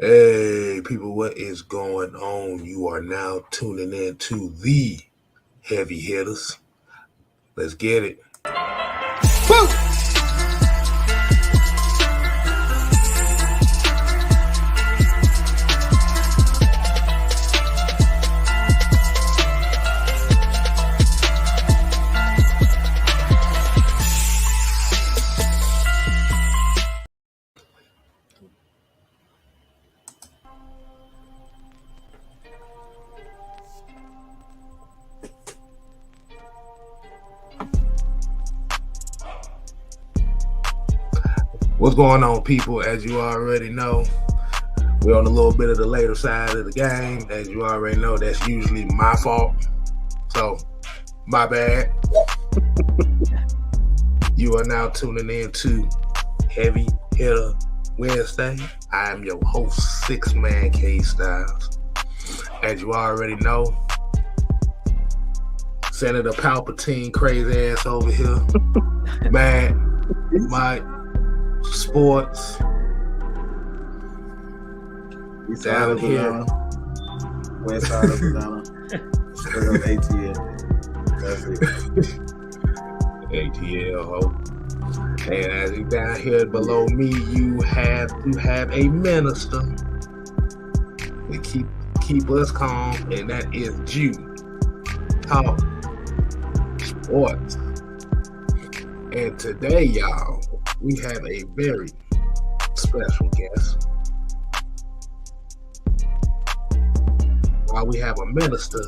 Hey, people, what is going on? You are now tuning in to the Heavy Hitters. Let's get it. Woo! What's going on, people? As you already know, we're on a little bit of the later side of the game. As you already know, that's usually my fault. So, my bad. You are now tuning in to Heavy Hitter Wednesday. I am your host, Six Man K Styles. As you already know, Senator Palpatine, crazy ass over here. Mad, Mike, Sports. East side of Atlanta, west side of Atlanta, straight up ATL. That's it. ATL, ho. And as you down here below me, you have to have a minister to keep us calm, and that is Jew Talk Sports. And today, y'all, we have a very special guest. While we have a minister,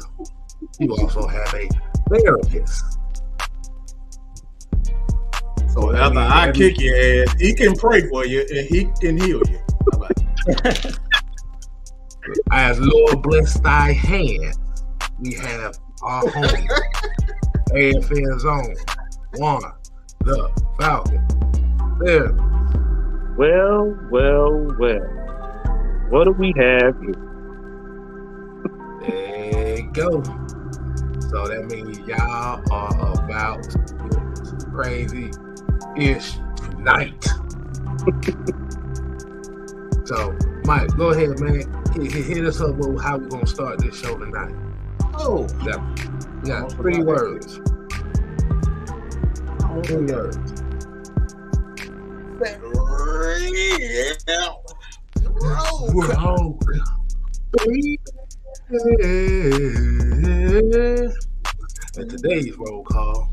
you also have a therapist. So after I kick your ass, he can pray for you and he can heal you. How about it? As Lord bless thy hands, we have our home, AFL Zone, Warner, the Falcons. There. Well. What do we have here? There you go. So that means y'all are about to get crazy-ish tonight. So, Mike, go ahead, man. Hit us up with how we're going to start this show tonight. Oh. We got 3 words. 3 words. Roll. And today's roll call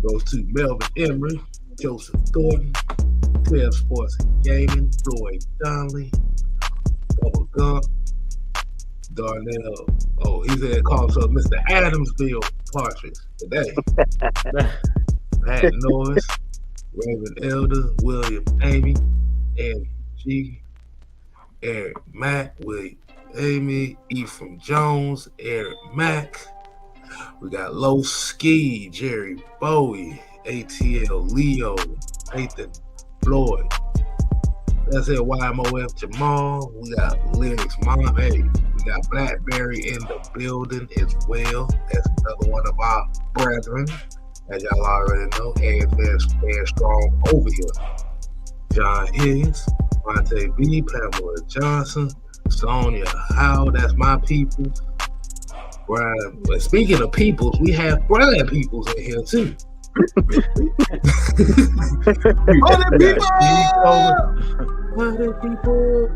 goes to Melvin Emery, Joseph Thornton, 12 Sports and Gaming, Floyd Donnelly, Bubba Gump, Darnell. Oh, he said call himself Mr. Adamsville Partridge today. Pat Norris, Raven Elder, William Amy, and G. Eric Mack, William Amy, Ephraim Jones, Eric Mack. We got Low Ski, Jerry Bowie, ATL Leo, Nathan Floyd. That's it, YMOF Jamal. We got Lyrics Mom. Hey, we got Blackberry in the building as well. That's another one of our brethren, as y'all already know. AFL strong over here. John Higgins, Monte B, Pamela Johnson, Sonia Howe, that's my people. Brian, but speaking of peoples, we have Brian Peoples in here too. Other people!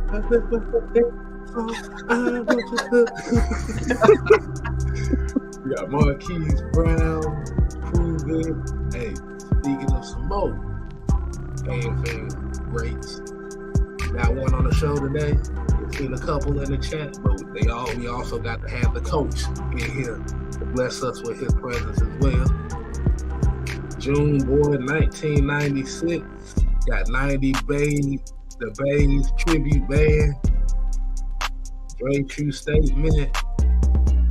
We got Marquise Brown, Prove It. Hey, speaking of some more AFL greats, got one on the show today. We've seen a couple in the chat, but we also got to have the coach in here to bless us with his presence as well. June Boy 1996, got 90 Bays, the Bays tribute band. Dre True Statement,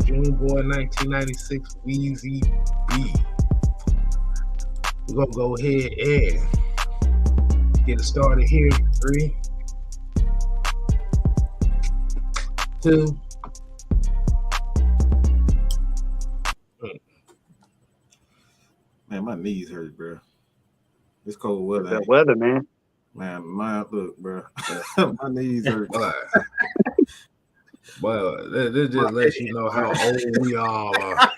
June Boy 1996, Weezy B. We're gonna go ahead and get it started here. 3, 2. Man, my knees hurt, bro. It's cold weather. That weather, man. Man, look, bro. My knees hurt. Well, this just lets you know how old we all are.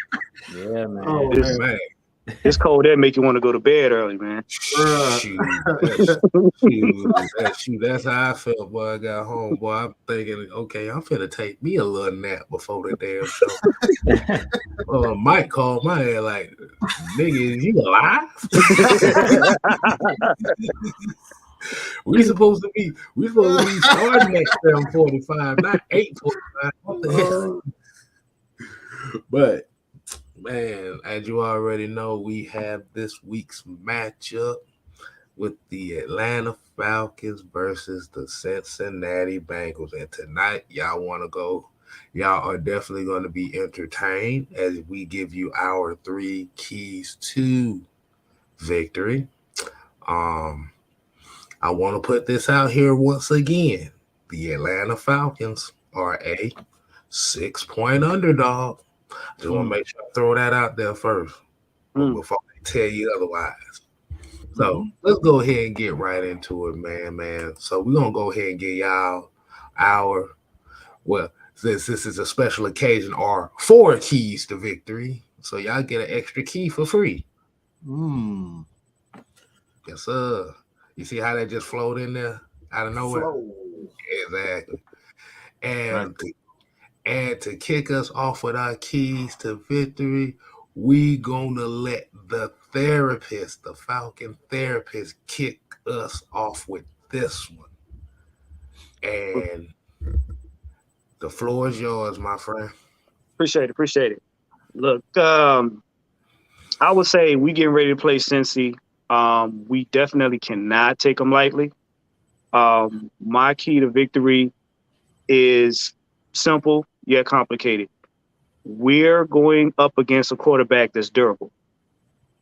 Yeah, man. Oh, Man. This cold air make you want to go to bed early, man. Shoot, that's how I felt, boy. I got home, boy. I'm thinking, okay, I'm finna take me a little nap before the damn show. Mike called my head like, nigga, is you alive? we supposed to be starting at 7:45, not 8:45. What the hell? But man, as you already know, we have this week's matchup with the Atlanta Falcons versus the Cincinnati Bengals. And tonight, y'all are definitely going to be entertained as we give you our 3 keys to victory. I want to put this out here once again. The Atlanta Falcons are a 6-point underdog. Just want to make sure I throw that out there first before I tell you otherwise. So let's go ahead and get right into it, man. So we're going to go ahead and get y'all since this is a special occasion, our 4 keys to victory. So y'all get an extra key for free. Yes, sir. You see how that just flowed in there out of nowhere? Exactly. And to kick us off with our keys to victory, we gonna let the Falcon therapist, kick us off with this one. And the floor is yours, my friend. Appreciate it. Look, I would say we getting ready to play Cincy. We definitely cannot take them lightly. My key to victory is simple yet complicated. We're going up against a quarterback that's durable.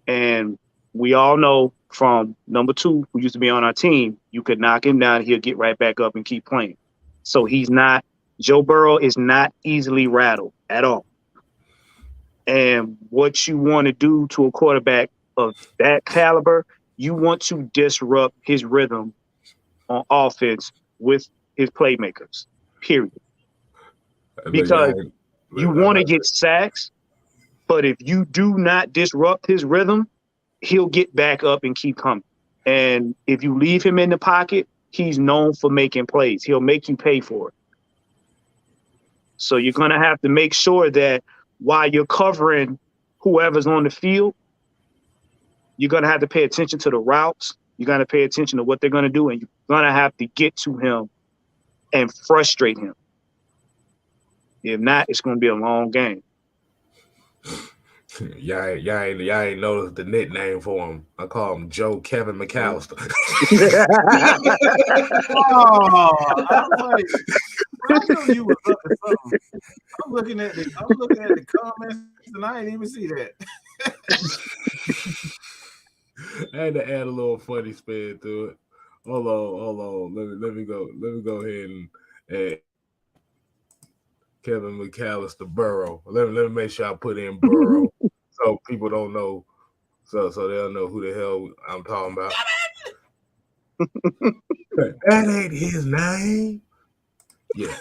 And we all know from number 2, who used to be on our team, you could knock him down, he'll get right back up and keep playing. So Joe Burrow is not easily rattled at all. And what you want to do to a quarterback of that caliber, you want to disrupt his rhythm on offense with his playmakers, period. Because you want to get sacks, but if you do not disrupt his rhythm, he'll get back up and keep coming. And if you leave him in the pocket, he's known for making plays. He'll make you pay for it. So you're going to have to make sure that while you're covering whoever's on the field, you're going to have to pay attention to the routes. You're going to pay attention to what they're going to do, and you're going to have to get to him and frustrate him. If not, it's going to be a long game. Y'all ain't noticed the nickname for him. I call him Joe Kevin McAllister. I knew you was up to something. I'm looking at the comments and I didn't even see that. I had to add a little funny spin to it. Hold on. Let me go ahead and add Kevin McAllister Burrow. Let me make sure I put in Burrow so people don't know, so they'll know who the hell I'm talking about. That ain't his name. Yeah.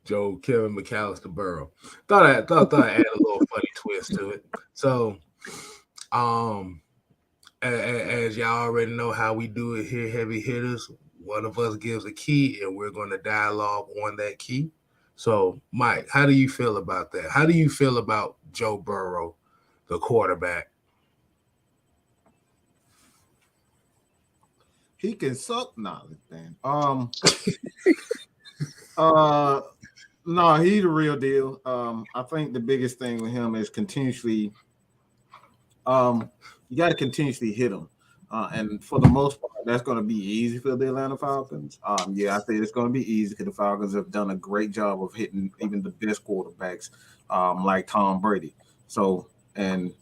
Joe Kevin McAllister Burrow. Thought I add a little funny twist to it. So as y'all already know how we do it here, Heavy Hitters, one of us gives a key and we're going to dialogue on that key. So, Mike, how do you feel about that? How do you feel about Joe Burrow, the quarterback? He can suck knowledge, man. No, he's the real deal. I think the biggest thing with him is continuously you got to continuously hit him. And for the most part, that's going to be easy for the Atlanta Falcons. Yeah, I think it's going to be easy because the Falcons have done a great job of hitting even the best quarterbacks like Tom Brady. So, and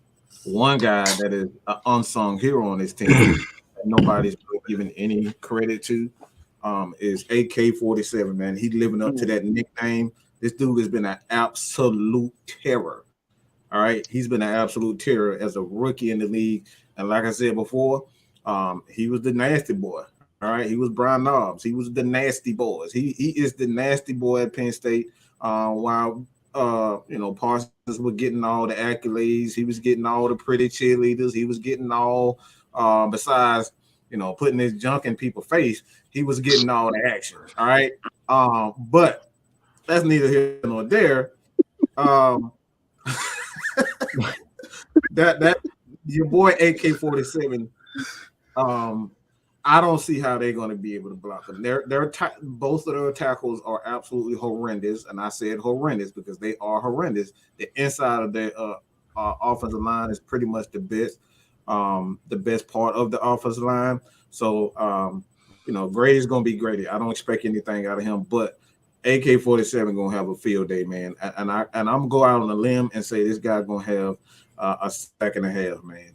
one guy that is an unsung hero on this team that nobody's giving any credit to is AK-47, man. He's living up to that nickname. This dude has been an absolute terror. All right, he's been an absolute terror as a rookie in the league. And like I said before, He was the nasty boy. All right, he was Brian Knobs. He was the nasty boys. He is the nasty boy at Penn State. While Parsons was getting all the accolades, he was getting all the pretty cheerleaders. He was getting all besides putting his junk in people's face. He was getting all the action. All right, but that's neither here nor there. That your boy AK-47. I don't see how they're going to be able to block them. Both of their tackles are absolutely horrendous, and I said horrendous because they are horrendous. The inside of their offensive line is pretty much the best part of the offensive line. So, Grady's going to be Grady. I don't expect anything out of him, but AK-47 going to have a field day, man. And I'm going to go out on a limb and say this guy's going to have a sack and a half, man.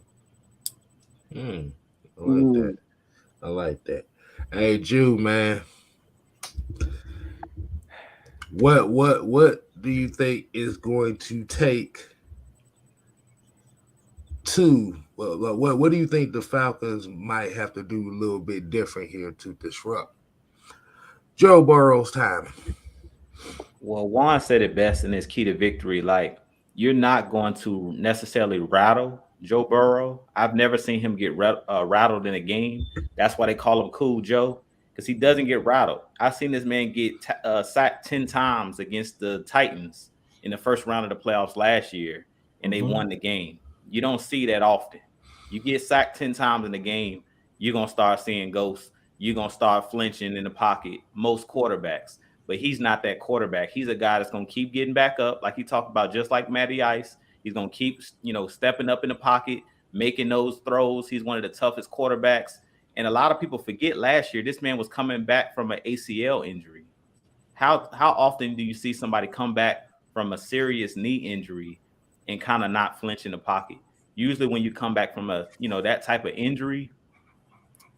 I like that. I like that. Hey, Jude, man. What do you think is going to take what do you think the Falcons might have to do a little bit different here to disrupt Joe Burrow's time? Well, Juan said it best in his key to victory. Like, you're not going to necessarily rattle Joe Burrow. I've never seen him get rattled in a game. That's why they call him Cool Joe, because he doesn't get rattled. I've seen this man get sacked 10 times against the Titans in the first round of the playoffs last year, and they won the game. You don't see that often. You get sacked 10 times in the game, you're going to start seeing ghosts. You're going to start flinching in the pocket, most quarterbacks. But he's not that quarterback. He's a guy that's going to keep getting back up, like he talked about, just like Matty Ice. He's going to keep, stepping up in the pocket, making those throws. He's one of the toughest quarterbacks. And a lot of people forget last year, this man was coming back from an ACL injury. How often do you see somebody come back from a serious knee injury and kind of not flinch in the pocket? Usually when you come back from that type of injury,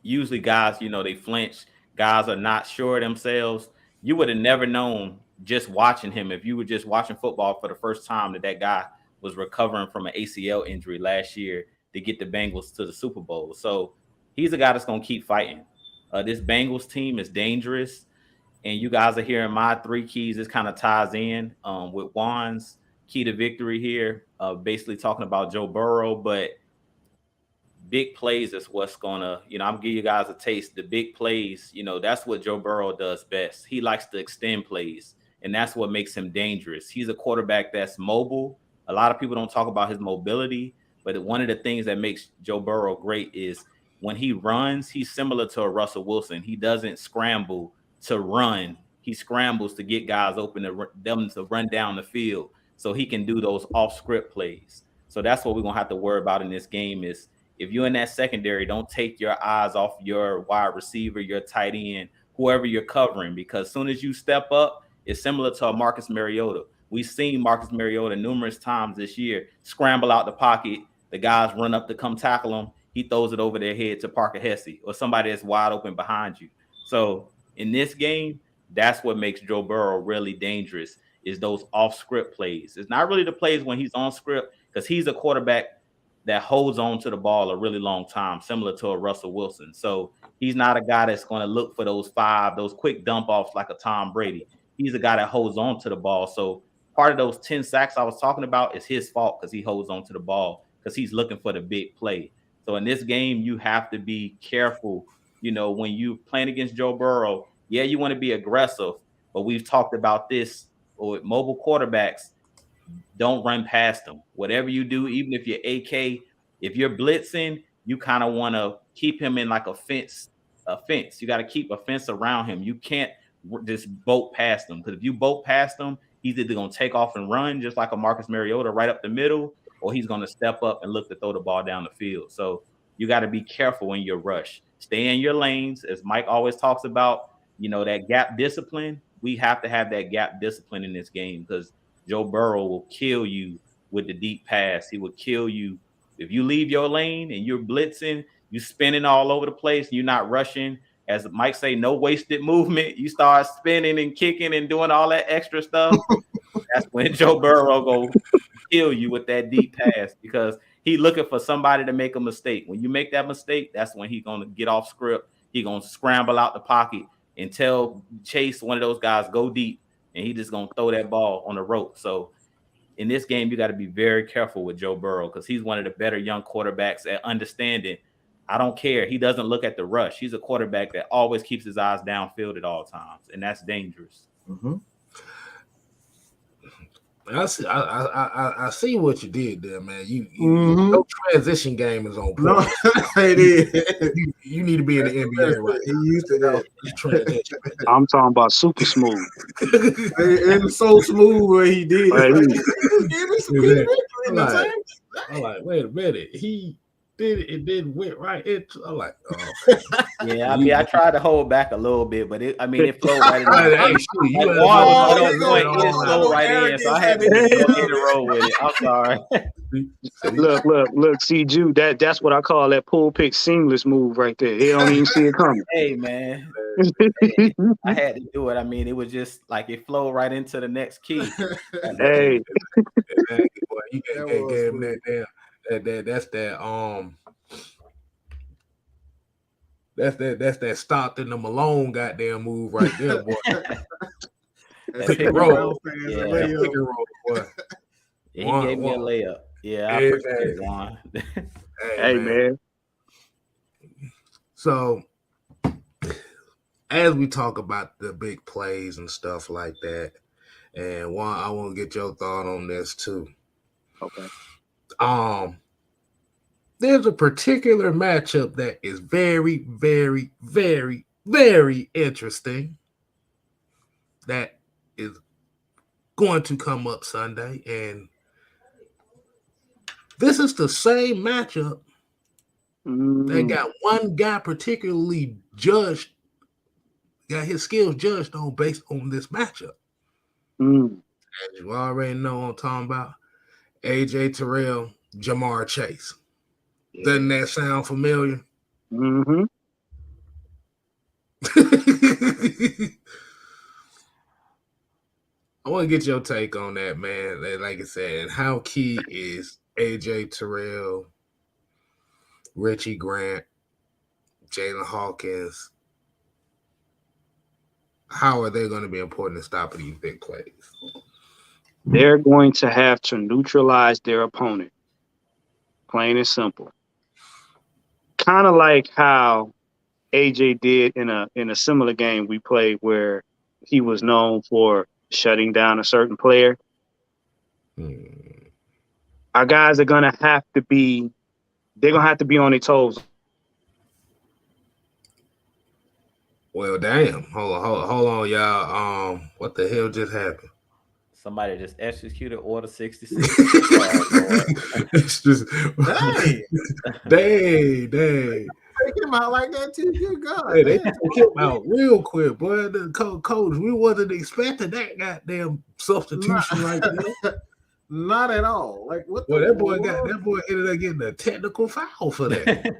usually guys, they flinch. Guys are not sure of themselves. You would have never known just watching him, if you were just watching football for the first time, that guy was recovering from an ACL injury last year to get the Bengals to the Super Bowl. So he's a guy that's going to keep fighting. This Bengals team is dangerous, and you guys are hearing my 3 keys. This kind of ties in with Juan's key to victory here, basically talking about Joe Burrow, but big plays is what's going to, I'm giving you guys a taste. The big plays, that's what Joe Burrow does best. He likes to extend plays, and that's what makes him dangerous. He's a quarterback that's mobile. A lot of people don't talk about his mobility, but one of the things that makes Joe Burrow great is when he runs, he's similar to a Russell Wilson. He doesn't scramble to run. He scrambles to get guys open, them to run down the field so he can do those off-script plays. So that's what we're going to have to worry about in this game is if you're in that secondary, don't take your eyes off your wide receiver, your tight end, whoever you're covering, because as soon as you step up, it's similar to a Marcus Mariota. We've seen Marcus Mariota numerous times this year scramble out the pocket. The guys run up to come tackle him. He throws it over their head to Parker Hesse or somebody that's wide open behind you. So in this game, that's what makes Joe Burrow really dangerous is those off-script plays. It's not really the plays when he's on script because he's a quarterback that holds on to the ball a really long time, similar to a Russell Wilson. So he's not a guy that's going to look for those quick dump-offs like a Tom Brady. He's a guy that holds on to the ball. So part of those 10 sacks I was talking about is his fault because he holds on to the ball because he's looking for the big play. So in this game, you have to be careful, when you're playing against Joe Burrow. Yeah, you want to be aggressive, but we've talked about this with mobile quarterbacks. Don't run past them. Whatever you do, even if you're AK, if you're blitzing, you kind of want to keep him in like a fence. You got to keep a fence around him. You can't just boat past him because if you boat past him, he's either going to take off and run just like a Marcus Mariota right up the middle, or he's going to step up and look to throw the ball down the field. So you got to be careful when you rush. Stay in your lanes, as Mike always talks about. That gap discipline. We have to have that gap discipline in this game because Joe Burrow will kill you with the deep pass. He will kill you if you leave your lane and you're blitzing, you spinning all over the place, and you're not rushing. As Mike say, no wasted movement. You start spinning and kicking and doing all that extra stuff. That's when Joe Burrow go kill you with that deep pass because He looking for somebody to make a mistake. When you make that mistake, that's when he's gonna get off script. He gonna scramble out the pocket and tell Chase, one of those guys, go deep, and he just gonna throw that ball on the rope. So in this game, you got to be very careful with Joe Burrow because he's one of the better young quarterbacks at understanding. I don't care. He doesn't look at the rush. He's a quarterback that always keeps his eyes downfield at all times, and that's dangerous. Mm-hmm. I see what you did there, man. Your transition game is on point. No, it is. You need to be in the NBA right He used to that. transition. I'm talking about super smooth. And so smooth where he did. I'm like, wait a minute. He did it and then went right into. I'm like, oh. Yeah, I mean, I tried to hold back a little bit, but it flowed right in. You Flow right in, so I had to get a roll with it. I'm sorry. Look, see, Jude, that's what I call that pull pick seamless move right there. He don't even see it coming. Hey, man. I had to do it. I mean, it was just like it flowed right into the next key. Hey. Boy, you can't get him that damn. That's that Stockton the Malone goddamn move right there, boy. Pick and roll. Yeah. Pick and roll, boy. He gave me a layup. Yeah, I appreciate it, Juan. Hey, man. So, as we talk about the big plays and stuff like that, and Juan, I want to get your thought on this too. Okay. There's a particular matchup that is very, very, very, very interesting that is going to come up Sunday, and this is the same matchup that got one guy particularly judged, got his skills judged on based on this matchup. As you already know what I'm talking about, AJ Terrell, Jamar Chase. Doesn't that sound familiar? Mm-hmm. I want to get your take on that, man. Like I said, and how key is AJ Terrell, Richie Grant, Jalen Hawkins? How are they going to be important in stopping these big plays? They're going to have to neutralize their opponent. Plain and simple. Kind of like how AJ did in a similar game we played where he was known for shutting down a certain player. Our guys are gonna have to be on their toes. Well, damn. Hold on, y'all. What the hell just happened? Somebody just executed Order 66. It's just dang. Take him out like that too. Good God. Hey, they took him out real quick, boy. The coach, we wasn't expecting that goddamn substitution like that. Not at all. Like what? Well, that boy ended up getting a technical foul for that.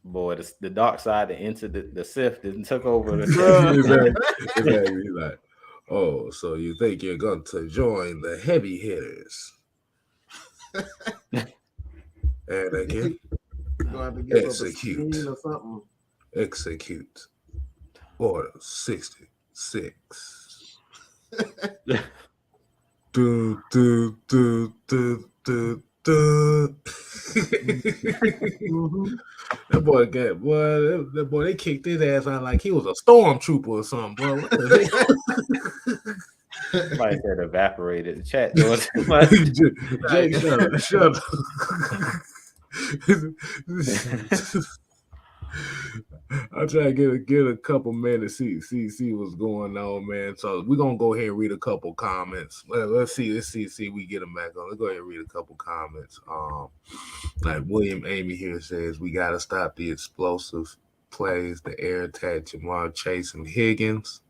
Boy, the dark side that entered the Sith and took over the exactly. Like, oh, so you think you're going to join the heavy hitters? And again, execute Order 66. do. That boy, they kicked his ass out like he was a stormtrooper or something, boy. What the heck? Somebody said evaporated. The chat. Jake, shut up. I'll try to get a couple minutes, see what's going on, man. So we're gonna go ahead and read a couple comments. Let's see we get them back on. Let's go ahead and read a couple comments. Like William Amy here says, we gotta stop the explosive plays, the air attack, Jamar Chase and Higgins.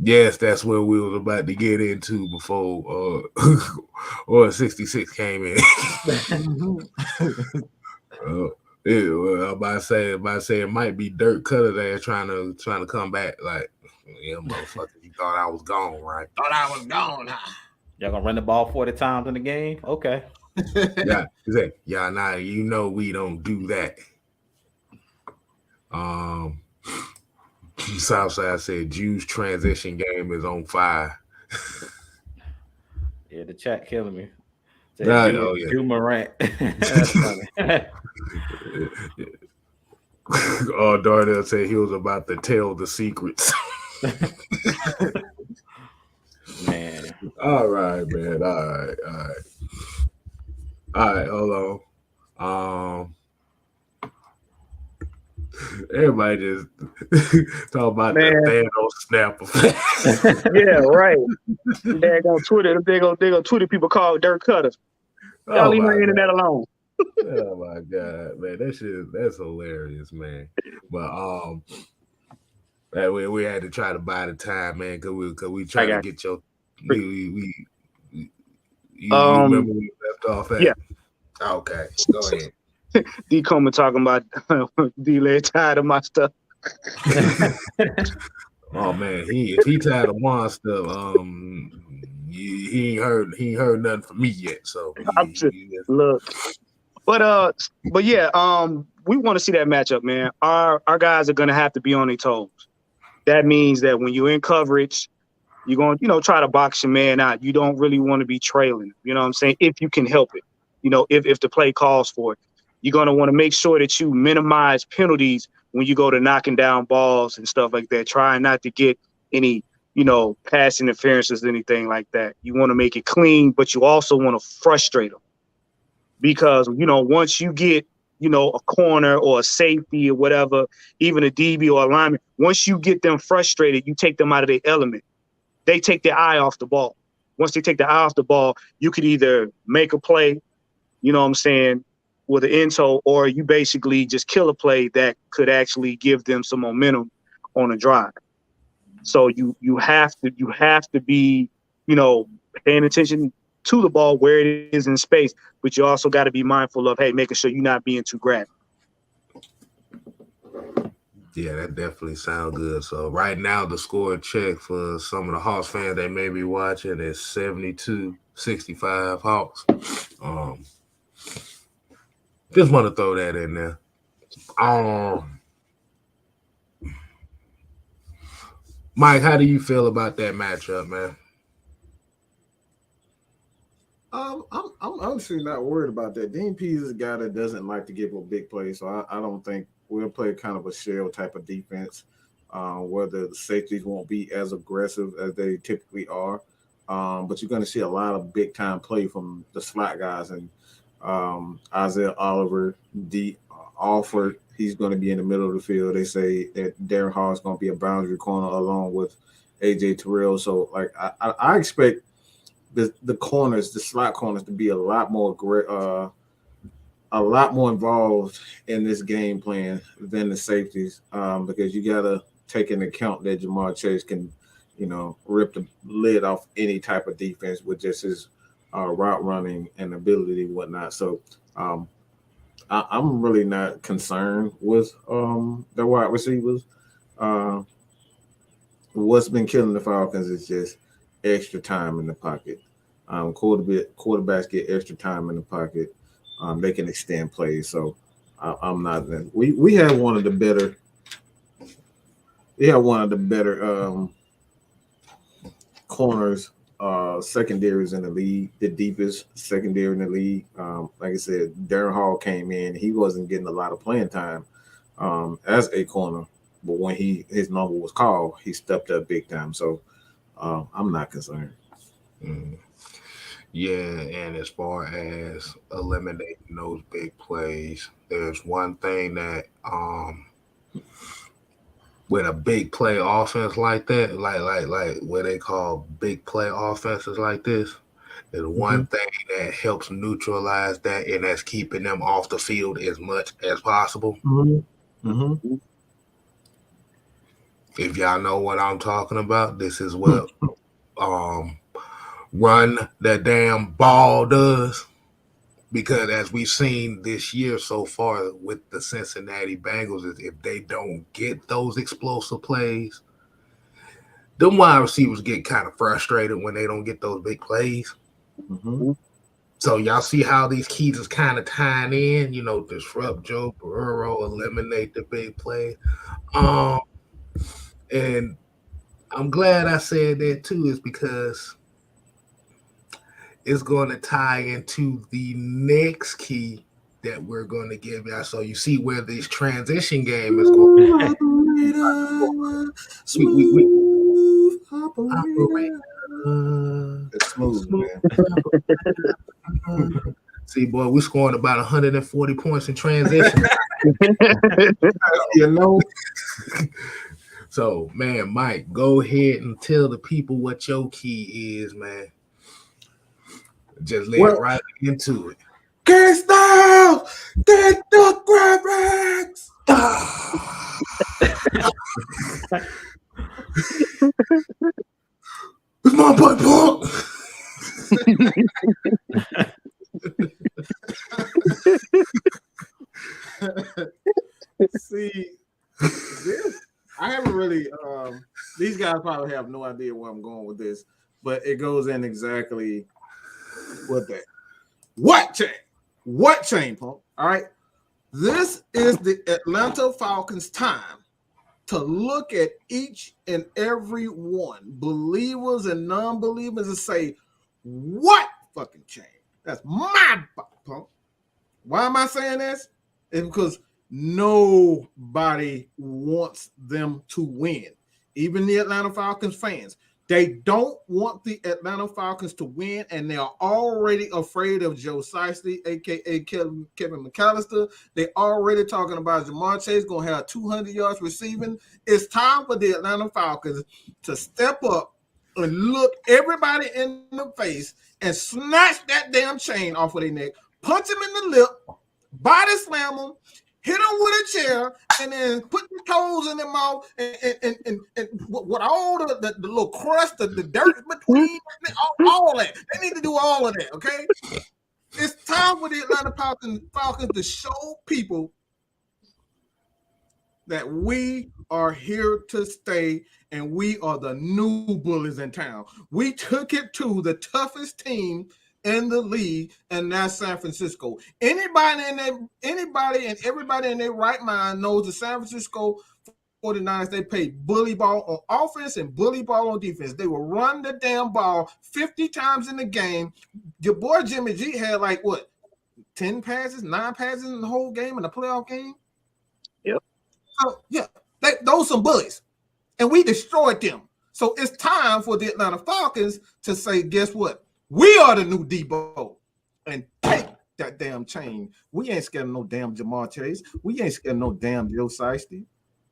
Yes, that's what we was about to get into before or 66 came in. I'm about to say it might be Dirk Cutter there trying to come back. Like, yeah, motherfucker, you thought I was gone, right? Thought I was gone, huh? Y'all gonna run the ball 40 times in the game? Okay. Yeah, yeah. Nah, you know we don't do that. Southside said Juice transition game is on fire. Yeah, the chat killing me. Said Jew, Oh yeah. Jew Morant. That's funny. Oh, Darnell said he was about to tell the secrets. Man. All right, man. All right. Hold on. Everybody just talk about Man. the Thanos snap effect. Yeah, right. They're gonna Twitter. They gonna Twitter people call Dirk Cutter. Y'all leave my internet alone. Oh my god, man, that's hilarious, man. But we had to try to buy the time, man, cause we try to get your you remember we left off at? Yeah. Okay, go ahead. D Coleman talking about D-Lay tired of my stuff. Oh man, if he tired of one stuff, he ain't heard nothing from me yet. So look. But yeah, we want to see that matchup, man. Our guys are gonna have to be on their toes. That means that when you're in coverage, you're going to, try to box your man out. You don't really want to be trailing. You know what I'm saying? If you can help it, if the play calls for it, you're going to want to make sure that you minimize penalties when you go to knocking down balls and stuff like that. Trying not to get any, pass interferences, anything like that. You want to make it clean, but you also want to frustrate them. Because, once you get, a corner or a safety or whatever, even a DB or a lineman, once you get them frustrated, you take them out of their element. They take their eye off the ball. Once they take their eye off the ball, you could either make a play, with an end toe, or you basically just kill a play that could actually give them some momentum on a drive. So you have to be, paying attention to the ball where it is in space, but you also got to be mindful of, hey, making sure you're not being too grabby. Yeah, that definitely sounds good. So right now, the score check for some of the Hawks fans that may be watching is 72-65 Hawks. Just want to throw that in there. Mike, how do you feel about that matchup, man? I'm honestly not worried about that. Dean Pease is a guy that doesn't like to give a big play, so I don't think we'll play kind of a shell type of defense, where the safeties won't be as aggressive as they typically are. But you're going to see a lot of big time play from the slot guys, and Isaiah Oliver, Alford, he's going to be in the middle of the field. They say that Darren Hall is going to be a boundary corner along with AJ Terrell. So I expect the corners, the slot corners, to be a lot more involved in this game plan than the safeties, because you got to take into account that Jamar Chase can, rip the lid off any type of defense with just his route running and ability and whatnot. So I'm really not concerned with the wide receivers. What's been killing the Falcons is just extra time in the pocket. Quarterbacks get extra time in the pocket. They can extend plays. So I'm not. We have one of the better. Corners, secondaries in the league, the deepest secondary in the league. Like I said, Darren Hall came in. He wasn't getting a lot of playing time as a corner, but when his number was called, he stepped up big time. So I'm not concerned. Mm. Yeah, and as far as eliminating those big plays, there's one thing that with a big play offense like that, like what they call big play offenses like this, there's one thing that helps neutralize that, and that's keeping them off the field as much as possible. If y'all know what I'm talking about, this is what run that damn ball does. Because as we've seen this year so far with the Cincinnati Bengals, is if they don't get those explosive plays, them wide receivers get kind of frustrated when they don't get those big plays. Mm-hmm. So y'all see how these keys is kind of tying in, disrupt Joe Burrow, eliminate the big play. And I'm glad I said that too, is because it's going to tie into the next key that we're going to give y'all. So you see where this transition game is going. Smooth Operator. It's smooth, man. See, boy, we're scoring about 140 points in transition. You know. So, man, Mike, go ahead and tell the people what your key is, man. Just let right into it. Can't stop! Get the graphics! It's my boy Punk. See, I haven't really. These guys probably have no idea where I'm going with this, but it goes in exactly with that. What chain, Punk? All right. This is the Atlanta Falcons' time to look at each and every one, believers and non-believers, and say, what fucking chain? That's my Punk. Why am I saying this? It's because nobody wants them to win. Even the Atlanta Falcons fans. They don't want the Atlanta Falcons to win, and they are already afraid of Joe Shiesty, a.k.a. Kevin McAllister. They're already talking about Jamar Chase going to have 200 yards receiving. It's time for the Atlanta Falcons to step up and look everybody in the face and snatch that damn chain off of their neck, punch them in the lip, body slam them, hit them with a chair, and then put the toes in their mouth and with all the little crust, the dirt between, all that. They need to do all of that, okay? It's time for the Atlanta Falcons to show people that we are here to stay and we are the new bullies in town. We took it to the toughest team in the league, and that's San Francisco. Anybody and everybody in their right mind knows the San Francisco 49ers, they play bully ball on offense and bully ball on defense. They will run the damn ball 50 times in the game. Your boy Jimmy G had 10 passes, 9 passes in the whole game, in the playoff game? Yep. So, yeah, those some bullies, and we destroyed them. So it's time for the Atlanta Falcons to say, guess what? We are the new Debo, and take that damn chain. We ain't scared of no damn Jamar Chase. We ain't scared of no damn Joe Shiesty.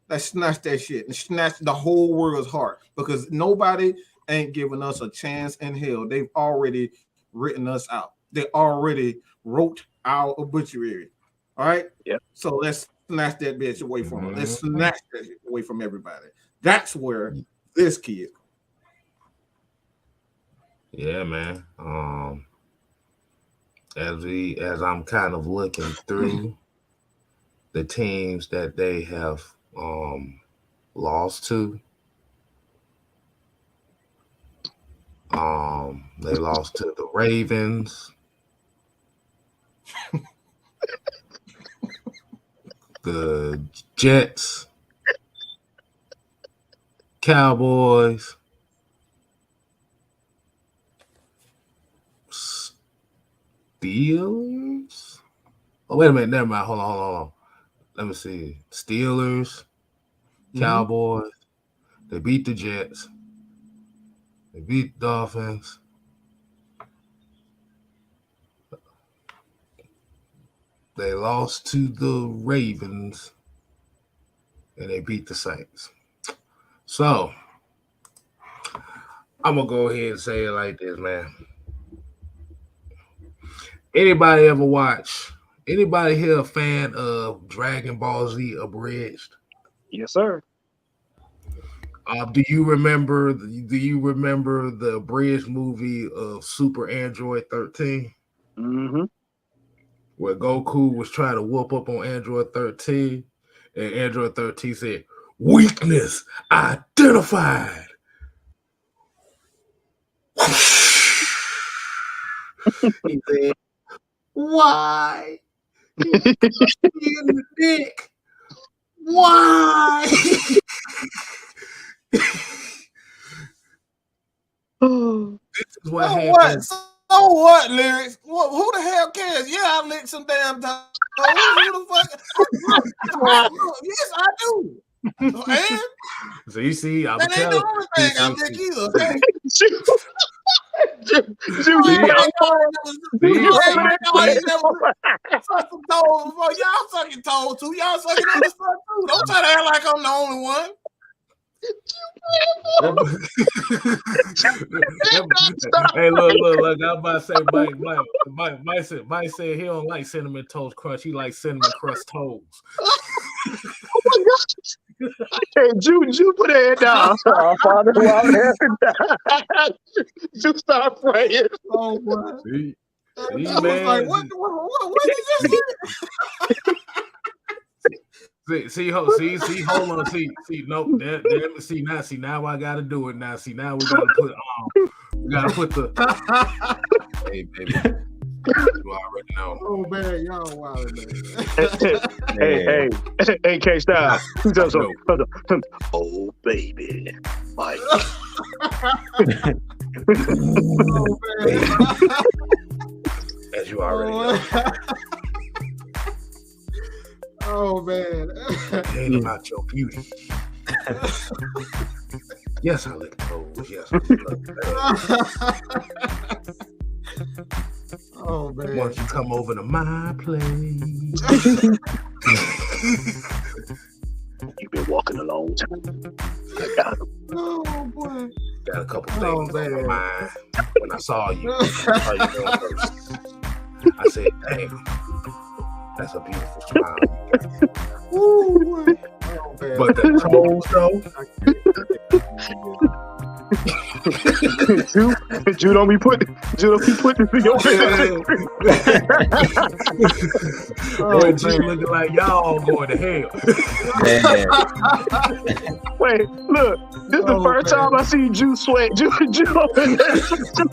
Let's snatch that shit and snatch the whole world's heart, because nobody ain't giving us a chance in hell. They've already written us out. They already wrote our obituary. All right? Yeah. So let's snatch that bitch away from them. Let's snatch that shit away from everybody. That's where this kid. Yeah, man. As I'm kind of looking through the teams that they have lost to, they lost to the Ravens, the Jets, Cowboys, Steelers. Oh, wait a minute. Never mind. Hold on. Let me see. Steelers, Cowboys. They beat the Jets. They beat the Dolphins. They lost to the Ravens. And they beat the Saints. So, I'm going to go ahead and say it like this, man. Anybody ever watch? Anybody here a fan of Dragon Ball Z Abridged? Yes, sir. Do you remember the abridged movie of Super Android 13? Mm-hmm. Where Goku was trying to whoop up on Android 13, and Android 13 said, "Weakness identified." He said, "Why? You punched me in the dick. Why?" This is what happened. So what, lyrics? Who the hell cares? Yeah, I licked some damn toes. Who the fuck? Yes, I do. And So you see, I'm that ain't telling the only thing I lick either. Okay? Suck some toes before y'all sucking toes too. Y'all sucking other stuff too. Don't try to act like I'm the only one. Hey, look! I'm about to say, Mike said he don't like cinnamon toast crunch. He likes cinnamon crust toes. Oh my gosh! Hey, Jew, put that down. Father, Jew, stop praying. Oh boy! See, I was like, what did you just hear? See, hold on, nope, damn it, see, now I gotta do it now. See, now we gotta put the hey, baby, you already know. Oh man, y'all wild, man. Hey, K-Style. Oh baby, Mike. Oh man. As you already know. Oh man. Ain't about your beauty. Yes, I lick toes. Yes, I lick Oh man. Once you come over to my place. You've been walking a long time. I got him. Oh boy. Got a couple things on my mind. When I saw you going first, I said, "Damn, that's a beautiful smile." Ooh, But the toes, though. Jew don't be putting this in your face. Boy, G looking like y'all going to hell. Wait, look, this is the first time I see Jew sweat. Jew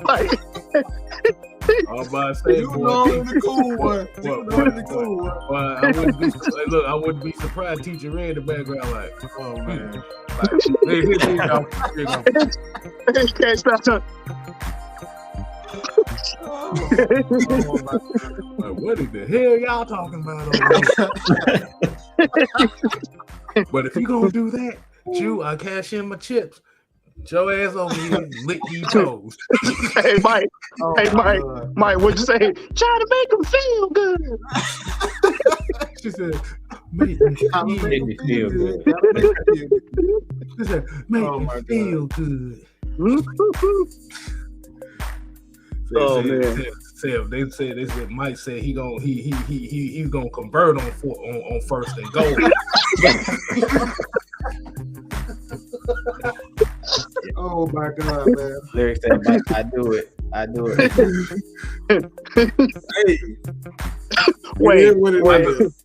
like. I'm about to say, you boy, know the cool one. The cool one. I wouldn't be surprised. Teacher Red in the background, like, oh man, Can't stop talking. What in the hell y'all talking about over here? But if you gonna do that, Jew, I cash in my chips. Your ass over here, lick these toes. Hey, Mike. Mike, what'd you say? Try to make them feel good. She said, make me feel good. She said, make me feel good. They said Mike said he's gonna convert on first and goal. Oh my God, man. Lyrics said, Mike, I do it. Hey. Wait.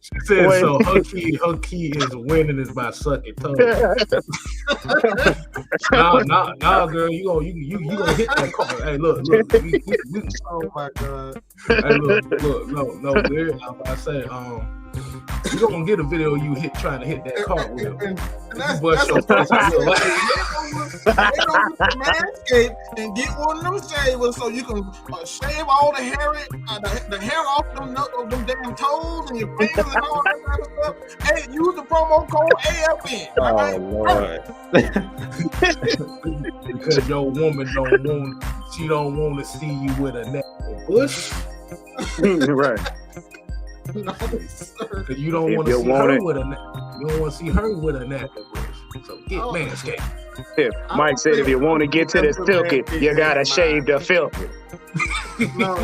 She said so her key is winning is by sucking toes. Nah, girl, you gonna hit that car. Hey, look. Oh my God. Hey, look, there. I say, you gonna get a video of you trying to hit that cartwheel. That's your face out your life. Manscaped and get one of them shavers so you can shave all the hair off them damn toes and your fingers and all that kind of stuff. Hey, use the promo code AFN. Oh Lord. Because your woman don't want to see you with a neck bush. Right. Because you don't want to see her with a neck. You don't want to see her with a neck bush. So get Manscaped. Mike said if you want to get to the silky, you gotta shave the filthy. No, I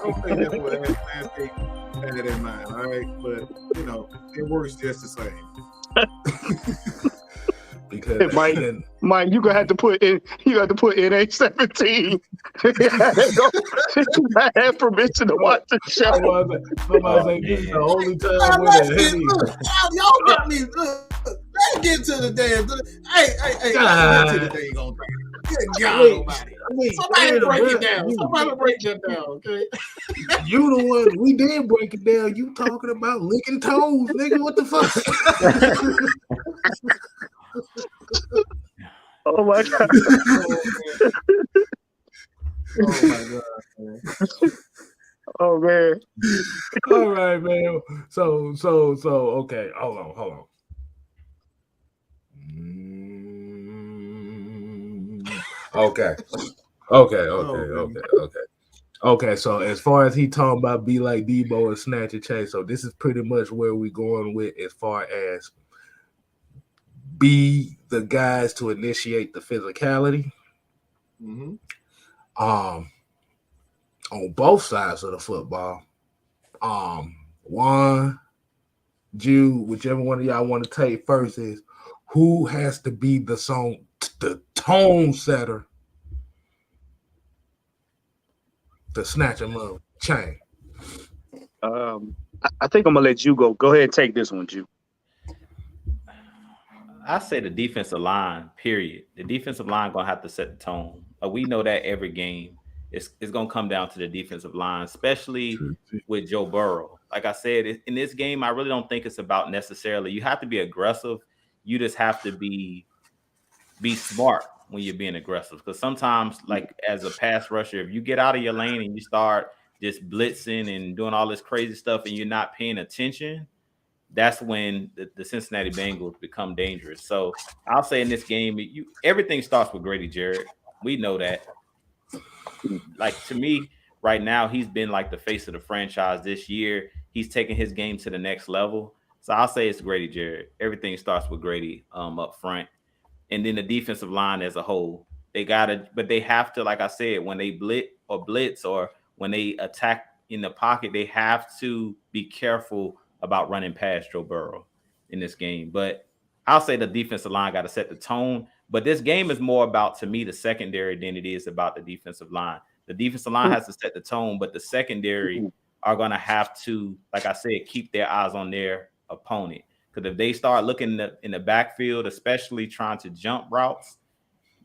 don't think that's what Manscaped had in mind. All right, but it works just the same. Because Mike, you gonna have to put in NA-17. I have permission to watch the show. This is the only time y'all got me. Let's get to the damn. Hey, get to the thing on. Good God Almighty. Somebody break it down. You. Somebody break that down, okay? You the one. We did break it down. You talking about licking toes, nigga? What the fuck? Oh my god. Oh my god, man. Oh man. All right, man. So okay. Hold on. Okay. So as far as he talking about be like Debo and snatch and chase, so this is pretty much where we going with as far as be the guys to initiate the physicality. Mm-hmm. On both sides of the football. Juan, Jude, whichever one of y'all want to take first is who has to be the tone setter to snatch him up chain. I think I'm gonna let you go. Go ahead and take this one, Jude. I say the defensive line, period. The defensive line gonna have to set the tone. We know that every game it's gonna come down to the defensive line, especially with Joe Burrow. Like I said, in this game, I really don't think it's about necessarily. You have to be aggressive. You just have to be smart when you're being aggressive. Because sometimes, like as a pass rusher, if you get out of your lane and you start just blitzing and doing all this crazy stuff and you're not paying attention, that's when the Cincinnati Bengals become dangerous. So I'll say in this game, everything starts with Grady Jarrett. We know that. Like, to me, right now, he's been like the face of the franchise this year. He's taking his game to the next level. So I'll say it's Grady Jarrett. Everything starts with Grady up front. And then the defensive line as a whole. But they have to, like I said, when they blitz or when they attack in the pocket, they have to be careful about running past Joe Burrow in this game. But I'll say the defensive line got to set the tone. But this game is more about, to me, the secondary than it is about the defensive line. The defensive line has to set the tone, but the secondary are going to have to, like I said, keep their eyes on their opponent. Because if they start looking in the backfield, especially trying to jump routes,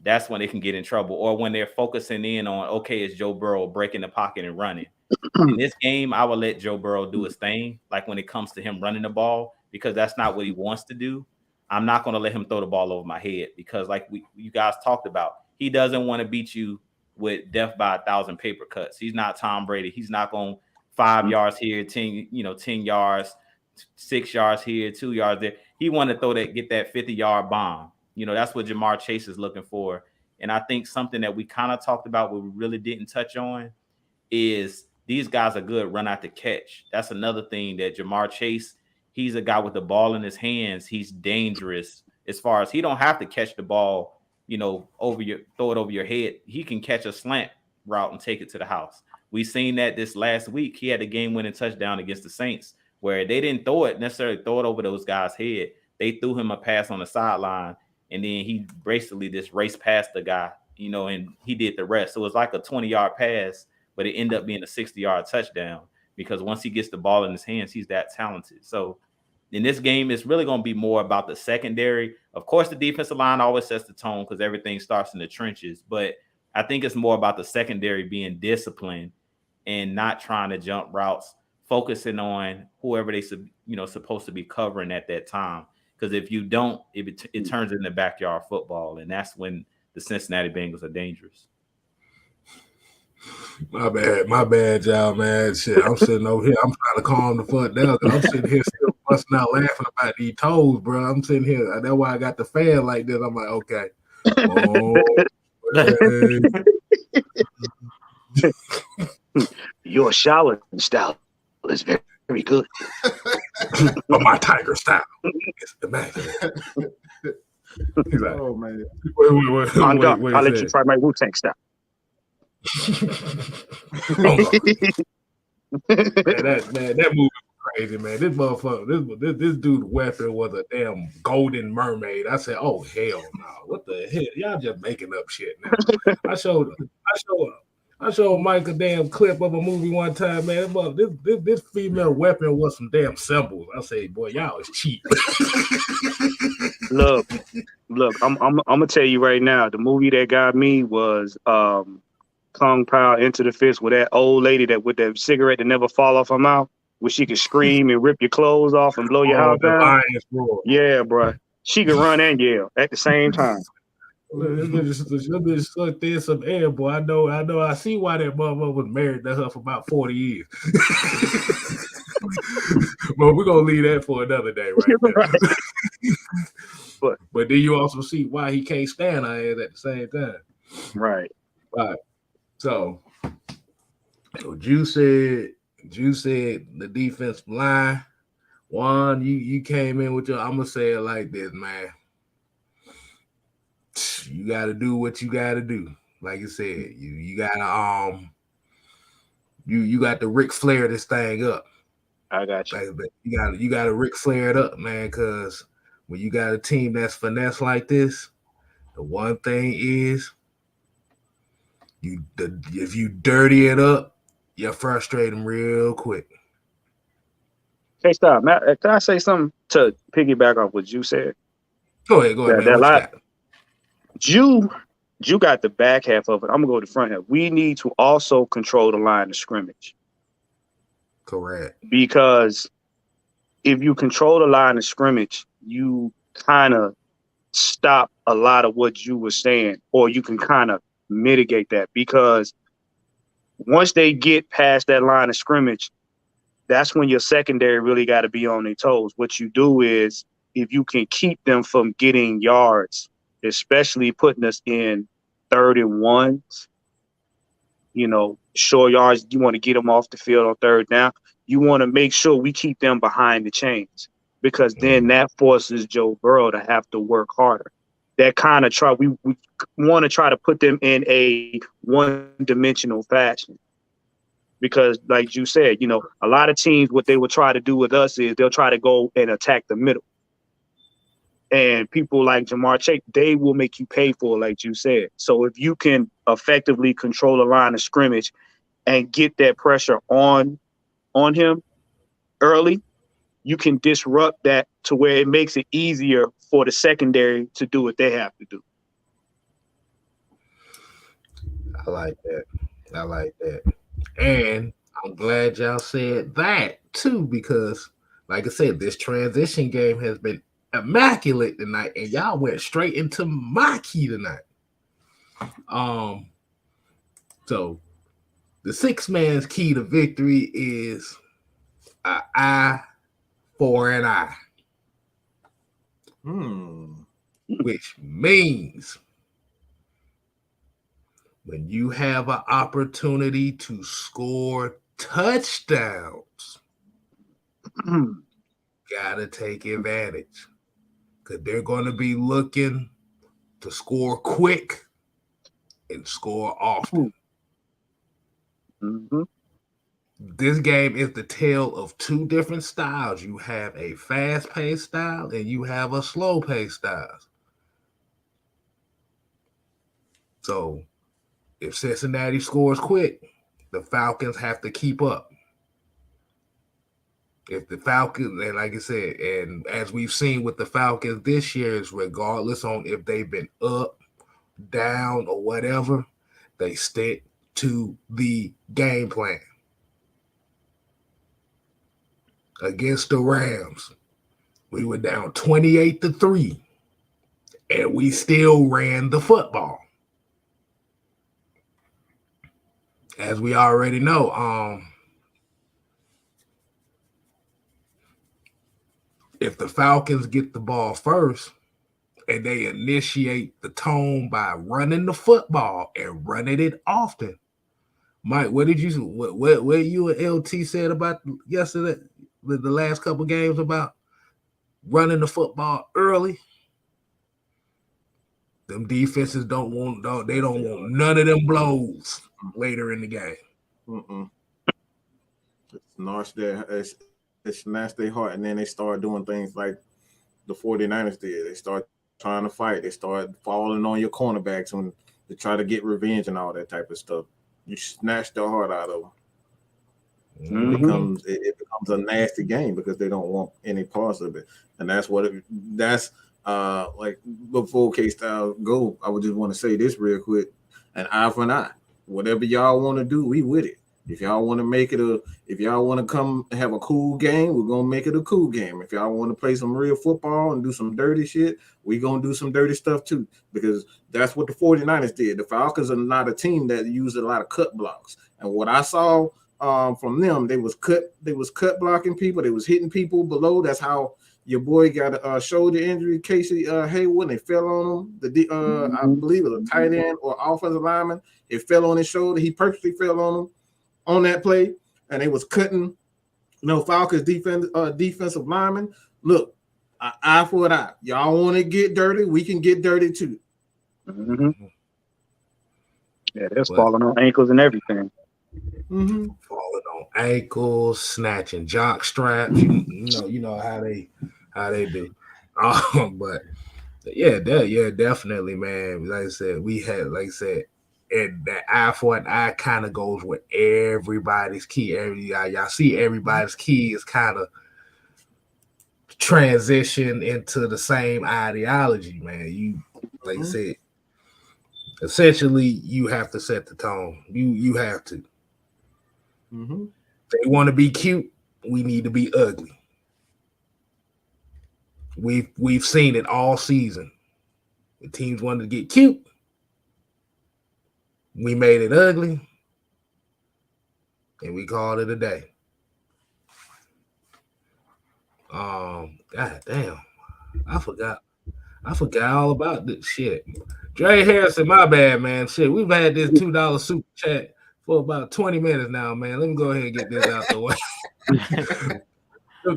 that's when they can get in trouble. Or when they're focusing in on, okay, is Joe Burrow breaking the pocket and running? In this game, I will let Joe Burrow do his thing, like when it comes to him running the ball, because that's not what he wants to do. I'm not going to let him throw the ball over my head because, like you guys talked about, he doesn't want to beat you with death by 1,000 paper cuts. He's not Tom Brady. He's not going 5 yards here, 10 yards, 6 yards here, 2 yards there. He wanted to get that 50-yard bomb. That's what Jamar Chase is looking for. And I think something that we kind of talked about, but we really didn't touch on, is these guys are good run out the catch. That's another thing that Jamar Chase, he's a guy with the ball in his hands. He's dangerous as far as he don't have to catch the ball, throw it over your head. He can catch a slant route and take it to the house. We seen that this last week. He had a game-winning touchdown against the Saints where they didn't necessarily throw it over those guys' head. They threw him a pass on the sideline, and then he basically just raced past the guy, and he did the rest. So it was like a 20-yard pass, but it ended up being a 60-yard touchdown because once he gets the ball in his hands, he's that talented. So in this game, it's really going to be more about the secondary. Of course, the defensive line always sets the tone because everything starts in the trenches. But I think it's more about the secondary being disciplined and not trying to jump routes, focusing on whoever they supposed to be covering at that time. Because if you don't, it turns into backyard football, and that's when the Cincinnati Bengals are dangerous. My bad, y'all, man. Shit, I'm sitting over here. I'm trying to calm the fuck down. I'm sitting here still busting out laughing about these toes, bro. I'm sitting here. That's why I got the fan like this. I'm like, okay. Your shower style is very, very good. But my tiger style is immaculate. He's like, oh, man. Wait, I'll let you try my Wu-Tang style. That movie was crazy, man. This motherfucker, this dude's weapon was a damn golden mermaid. I said, oh hell no! What the hell? Y'all just making up shit now. I showed Mike a damn clip of a movie one time, man. This female weapon was some damn symbols. I say, boy, y'all is cheap. Look, I'm gonna tell you right now. The movie that got me was Kung Pao Into the Fist with that old lady that with that cigarette that never fall off her mouth, where she could scream and rip your clothes off and blow your Oh, house the down. Lions roar. Yeah, bro. She could run and yell at the same time. Look, this bitch sucked in some air, boy. I know. I see why that motherfucker was married to her for about 40 years. But we're gonna leave that for another day, right there. Right. But then you also see why he can't stand her ass at the same time. Right. Right. So Drew said the defensive line. Juan, you came in with your. I'm gonna say it like this, man. You gotta do what you gotta do. Like you said, you gotta you got to Ric Flair this thing up. I got you. Like, you gotta Ric Flair it up, man, because when you got a team that's finesse like this, the one thing is if you dirty it up, you frustrate them real quick. Hey, stop, Matt. Can I say something to piggyback off what you said? Go ahead, man. What you got? You got the back half of it. I'm gonna go to the front half. We need to also control the line of scrimmage. Correct. Because if you control the line of scrimmage, you kind of stop a lot of what you were saying, or you can kind of mitigate that. Because once they get past that line of scrimmage, that's when your secondary really got to be on their toes. What you do is, if you can keep them from getting yards, especially putting us in 3rd and 1s, short yards, you want to get them off the field on 3rd down. You want to make sure we keep them behind the chains, because then that forces Joe Burrow to have to work harder. That kind of we want to try to put them in a one-dimensional fashion. Because like you said, a lot of teams, what they will try to do with us is they'll try to go and attack the middle. And people like Jamar Chase, they will make you pay for it, like you said. So if you can effectively control the line of scrimmage and get that pressure on him early, you can disrupt that to where it makes it easier for the secondary to do what they have to do. I like that. And I'm glad y'all said that too, because like I said, this transition game has been immaculate tonight, and y'all went straight into my key tonight. So the 6-man's key to victory is an eye for an eye. Which means when you have an opportunity to score touchdowns, gotta take advantage, because they're going to be looking to score quick and score often. Mm-hmm. This game is the tale of two different styles. You have a fast-paced style and you have a slow-paced style. So if Cincinnati scores quick, the Falcons have to keep up. If the Falcons, and like I said, and as we've seen with the Falcons this year, is regardless on if they've been up, down, or whatever, they stick to the game plan. Against the Rams, we were down 28-3, and we still ran the football. As we already know, if the Falcons get the ball first and they initiate the tone by running the football and running it often, Mike, what you and LT said about yesterday, the last couple games about running the football early? Them defenses don't want none of them blows later in the game. It snatched their heart, and then they start doing things like the 49ers did. They start trying to fight. They start falling on your cornerbacks when they try to get revenge and all that type of stuff. You snatch their heart out of them. It becomes a nasty game because they don't want any parts of it, and that's Like before K-Style go, I would just want to say this real quick: an eye for an eye. Whatever y'all want to do, we with it. If y'all want to make it if y'all want to come have a cool game, we're gonna make it a cool game. If y'all want to play some real football and do some dirty shit, we gonna do some dirty stuff too. Because that's what the 49ers did. The Falcons are not a team that used a lot of cut blocks. And what I saw from them, they was cut blocking people, they was hitting people below. That's how your boy got a shoulder injury, Casey Hayward. They fell on him. I believe it was a tight end or offensive lineman. It fell on his shoulder. He purposely fell on him on that play, and they was cutting, Falcons defensive lineman. Look, eye for an eye. Y'all want to get dirty? We can get dirty too. Mm-hmm. Yeah, they're falling on ankles and everything. Mm-hmm. Falling on ankles, snatching jock straps. You know how they do. But yeah, definitely, man. Like I said, and that eye for an eye kind of goes with everybody's key. Y'all see everybody's key is kind of transition into the same ideology, man. You, like I said, essentially, you have to set the tone. You have to. Mm-hmm. They want to be cute. We need to be ugly. We've seen it all season. The teams wanted to get cute. We made it ugly, and we called it a day. God damn, I forgot all about this shit. Dre Harrison, my bad, man. Shit, we've had this $2 super chat for about 20 minutes now, man. Let me go ahead and get this out the way.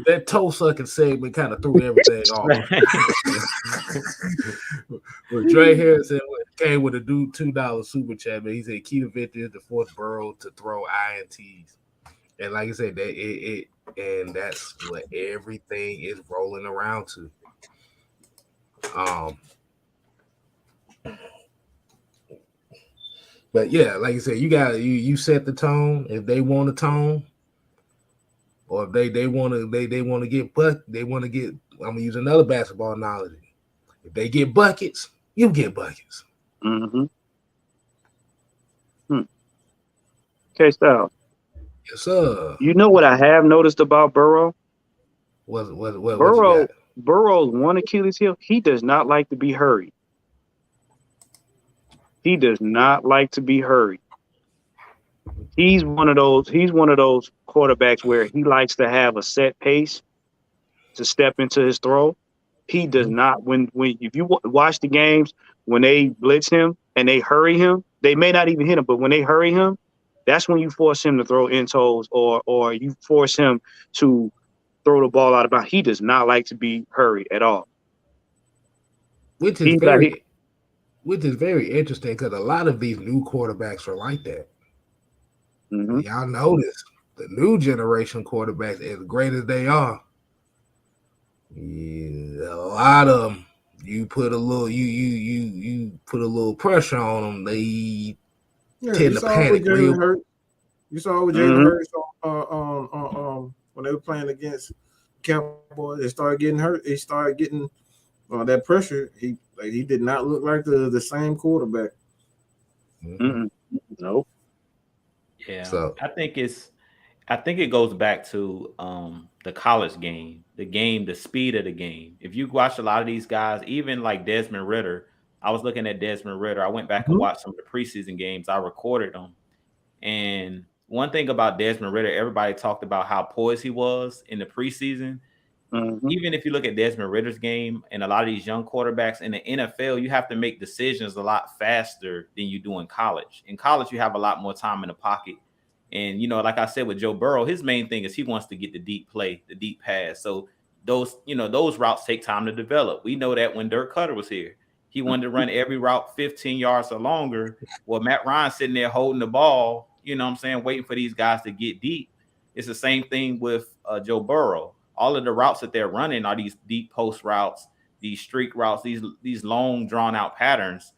That toe sucking segment kind of threw everything off. But Dre Harrison came with a $2 super chat, man. He said key to victory is to force Burrow to throw INTs. And like I said, and that's what everything is rolling around to. But yeah, like I said, you set the tone. If they want a tone, or if they want to get I'm gonna use another basketball analogy. If they get buckets, you get buckets. Mm-hmm. Okay, Style. Yes, sir. You know what I have noticed about Burrow? What Burrow's one Achilles heel. He does not like to be hurried. He does not like to be hurried. He's one of those quarterbacks where he likes to have a set pace to step into his throw. He does not. When if you watch the games when they blitz him and they hurry him, they may not even hit him, but when they hurry him, that's when you force him to throw in toes or you force him to throw the ball out of bounds. He does not like to be hurried at all. Which is very interesting because a lot of these new quarterbacks are like that. Mm-hmm. Y'all notice the new generation quarterbacks, as great as they are, a lot of them, you put a little pressure on them, they tend to panic. You saw with Jalen Hurts when they were playing against Cowboys, they started getting hurt. They started getting that pressure. He did not look like the same quarterback. Nope. Yeah, so I think it goes back to the college game, the speed of the game. If you watch a lot of these guys, even like Desmond Ridder, I was looking at Desmond Ridder. I went back and watched some of the preseason games. I recorded them. And one thing about Desmond Ridder, everybody talked about how poised he was in the preseason. Even if you look at Desmond Ridder's game and a lot of these young quarterbacks in the NFL, you have to make decisions a lot faster than you do in college. In college, you have a lot more time in the pocket. And, like I said with Joe Burrow, his main thing is he wants to get the deep play, the deep pass. So those routes take time to develop. We know that when Dirk Cutter was here, he wanted to run every route 15 yards or longer. Well, Matt Ryan's sitting there holding the ball, waiting for these guys to get deep. It's the same thing with Joe Burrow. All of the routes that they're running are these deep post routes, these streak routes, these long drawn out patterns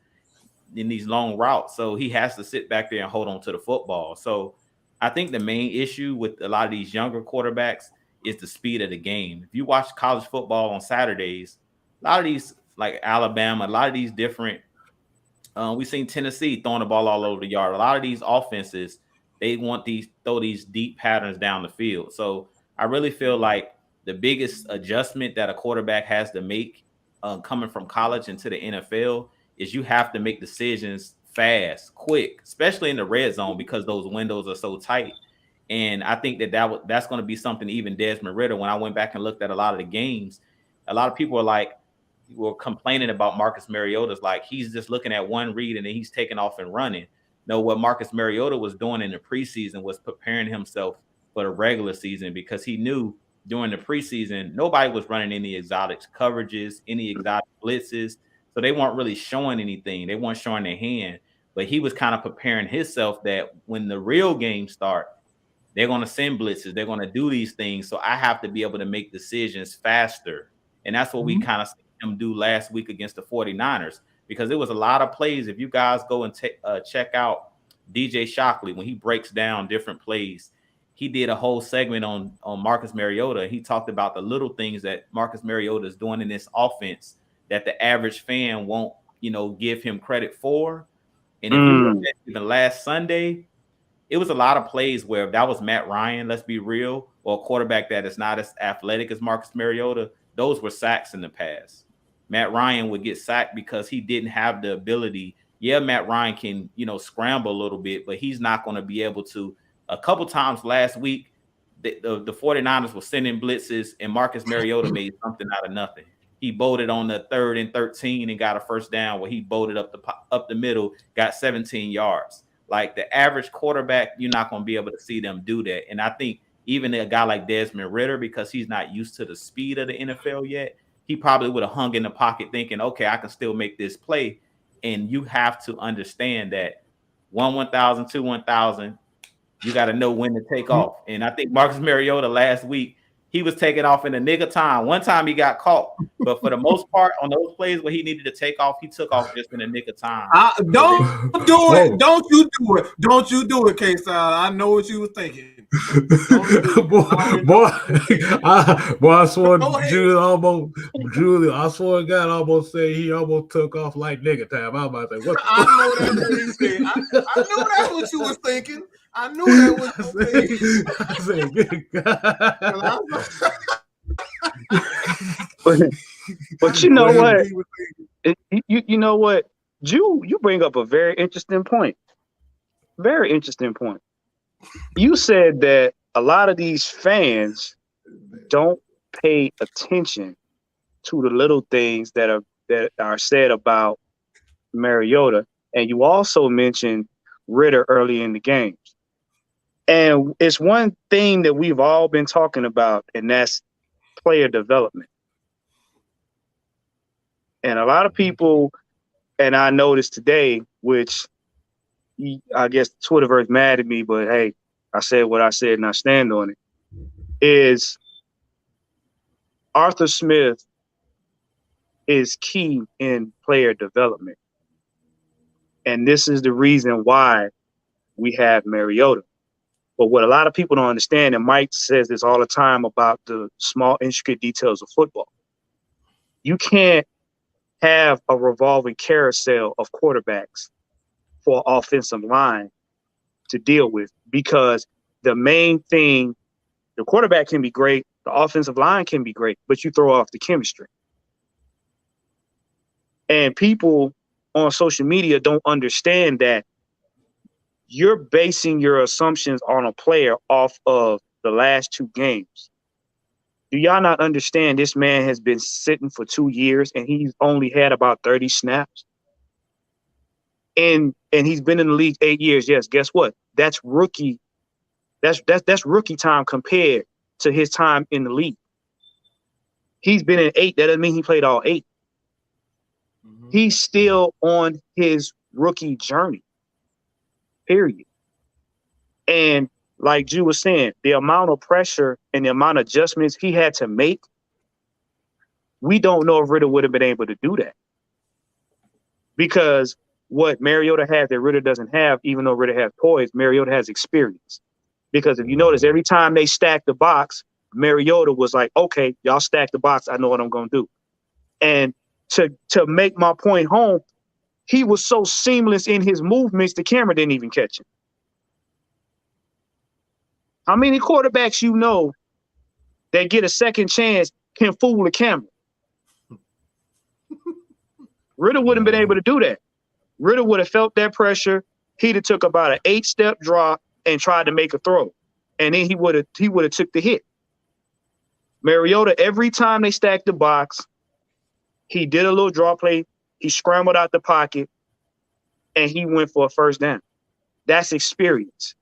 in these long routes. So he has to sit back there and hold on to the football. So I think the main issue with a lot of these younger quarterbacks is the speed of the game. If you watch college football on Saturdays, A lot of these, like Alabama, a lot of these different. We've seen Tennessee throwing the ball all over the yard. A lot of these offenses, they want these throw these deep patterns down the field. So I really feel like the biggest adjustment that a quarterback has to make coming from college into the NFL is you have to make decisions fast, quick, especially in the red zone because those windows are so tight. And I think that's going to be something even Desmond Ridder. When I went back and looked at a lot of the games, a lot of people were complaining about Marcus Mariota's like he's just looking at one read and then he's taking off and running. No, what Marcus Mariota was doing in the preseason was preparing himself for the regular season because he knew during the preseason nobody was running any exotic coverages, any exotic blitzes. So they weren't really showing anything. They weren't showing their hand. But he was kind of preparing himself that when the real games start, they're going to send blitzes. They're going to do these things. So I have to be able to make decisions faster. And that's what we kind of see him do last week against the 49ers, because it was a lot of plays. If you guys go and check out DJ Shockley, when he breaks down different plays, he did a whole segment on Marcus Mariota. He talked about the little things that Marcus Mariota is doing in this offense that the average fan won't, give him credit for. And if you look at even last Sunday, it was a lot of plays where if that was Matt Ryan, let's be real, or a quarterback that is not as athletic as Marcus Mariota, those were sacks in the past. Matt Ryan would get sacked because he didn't have the ability. Yeah, Matt Ryan can, scramble a little bit, but he's not going to be able to. A couple times last week, the 49ers were sending blitzes, and Marcus Mariota made something out of nothing. He bolted on the 3rd and 13 and got a first down where he bolted up the middle, got 17 yards. Like the average quarterback, you're not going to be able to see them do that. And I think even a guy like Desmond Ridder, because he's not used to the speed of the NFL yet, he probably would have hung in the pocket thinking, okay, I can still make this play. And you have to understand that 1,000, 2,000, you got to know when to take off. And I think Marcus Mariota last week, he was taking off in the nick of time. One time he got caught, but for the most part, on those plays where he needed to take off, he took off just in the nick of time. Don't do it. Don't you do it. Don't you do it, K-Style. I know what you were thinking. boy, I swear Julie, I swear to God, almost said he almost took off like nigga time. I'm about to say, I know that's what he said. I knew that's what you was thinking. I knew that was but you know what? You know what? You bring up a very interesting point. Very interesting point. You said that a lot of these fans don't pay attention to the little things that are said about Mariota, and you also mentioned Ridder early in the games. And it's one thing that we've all been talking about, and that's player development. And a lot of people, and I noticed today, which I guess Twitterverse mad at me, but hey, I said what I said and I stand on it, is Arthur Smith is key in player development. And this is the reason why we have Mariota. But what a lot of people don't understand, and Mike says this all the time about the small, intricate details of football. You can't have a revolving carousel of quarterbacks for offensive line to deal with, because the main thing, the quarterback can be great, the offensive line can be great, but you throw off the chemistry. And people on social media don't understand that you're basing your assumptions on a player off of the last 2 games. Do y'all not understand this man has been sitting for 2 years and he's only had about 30 snaps? And he's been in the league 8 years. Yes, guess what? That's rookie. That's rookie time compared to his time in the league. He's been in 8. That doesn't mean he played all 8. Mm-hmm. He's still on his rookie journey. Period. And like Drew was saying, the amount of pressure and the amount of adjustments he had to make, we don't know if Ridder would have been able to do that. Because what Mariota has that Ridder doesn't have, even though Ridder has poise, Mariota has experience. Because if you notice, every time they stacked the box, Mariota was like, okay, y'all stack the box. I know what I'm going to do. And to make my point home, he was so seamless in his movements, the camera didn't even catch him. How many quarterbacks you know that get a second chance can fool the camera? Ritter wouldn't have been able to do that. Ritter would have felt that pressure. He'd have took about an 8-step drop and tried to make a throw. And then he would have took the hit. Mariota, every time they stacked the box, he did a little draw play. He scrambled out the pocket, and he went for a first down. That's experience.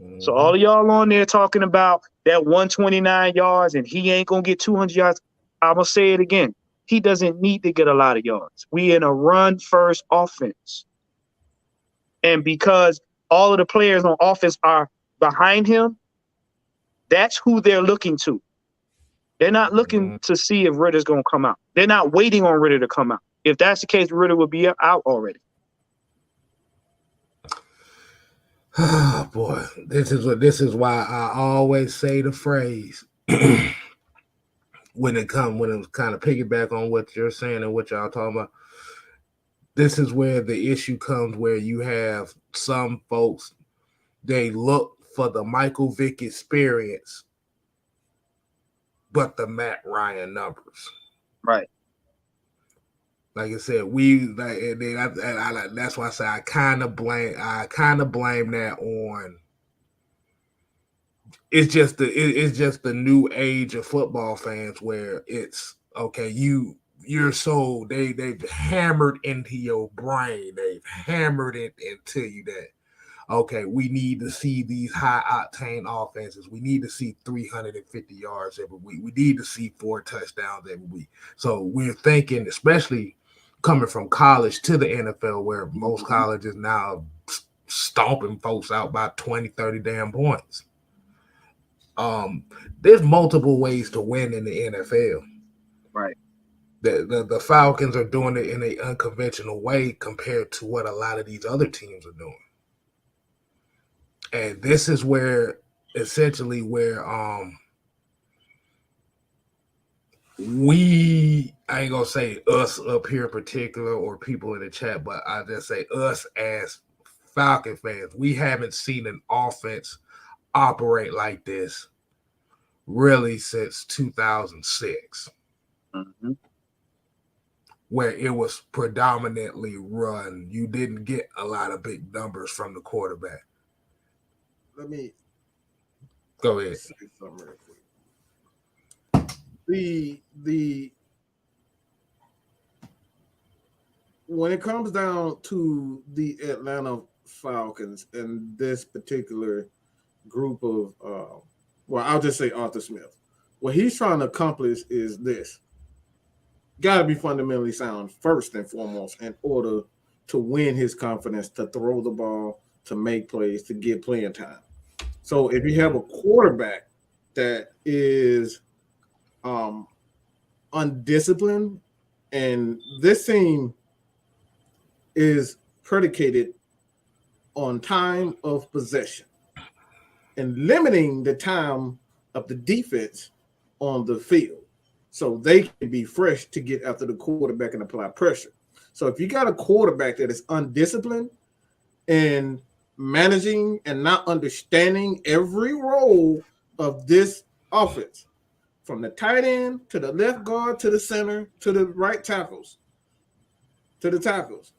Mm-hmm. So all of y'all on there talking about that 129 yards and he ain't going to get 200 yards, I'm going to say it again. He doesn't need to get a lot of yards. We in a run-first offense. And because all of the players on offense are behind him, that's who they're looking to. They're not looking to see if Ritter's going to come out. They're not waiting on Ritter to come out. If that's the case, Ritter would be out already. Oh boy, this is why I always say the phrase when it kind of piggyback on what you're saying and what y'all talking about. This is where the issue comes, where you have some folks, they look for the Michael Vick experience, but the Matt Ryan numbers. Right. Like I said, that's why I say I kind of blame that on. It's just the new age of football fans where it's okay. You're so they've hammered into your brain. They've hammered it into you that okay, we need to see these high octane offenses. We need to see 350 yards every week. We need to see 4 touchdowns every week. So we're thinking, especially coming from college to the NFL, where most colleges now stomping folks out by 20, 30 damn points. There's multiple ways to win in the NFL. Right. The Falcons are doing it in an unconventional way compared to what a lot of these other teams are doing. And this is where essentially where I ain't gonna say us up here in particular or people in the chat, but I just say us as Falcon fans, we haven't seen an offense operate like this really since 2006, where it was predominantly run. You didn't get a lot of big numbers from the quarterback. Let me go ahead. Say something real quick. The when it comes down to the Atlanta Falcons and this particular group of I'll just say Arthur Smith. What he's trying to accomplish is this. Got to be fundamentally sound first and foremost in order to win his confidence, to throw the ball, to make plays, to get playing time. So if you have a quarterback that is undisciplined, and this team is predicated on time of possession and limiting the time of the defense on the field so they can be fresh to get after the quarterback and apply pressure. So if you got a quarterback that is undisciplined and managing and not understanding every role of this offense, from the tight end to the left guard to the center to the right tackles to the tackles,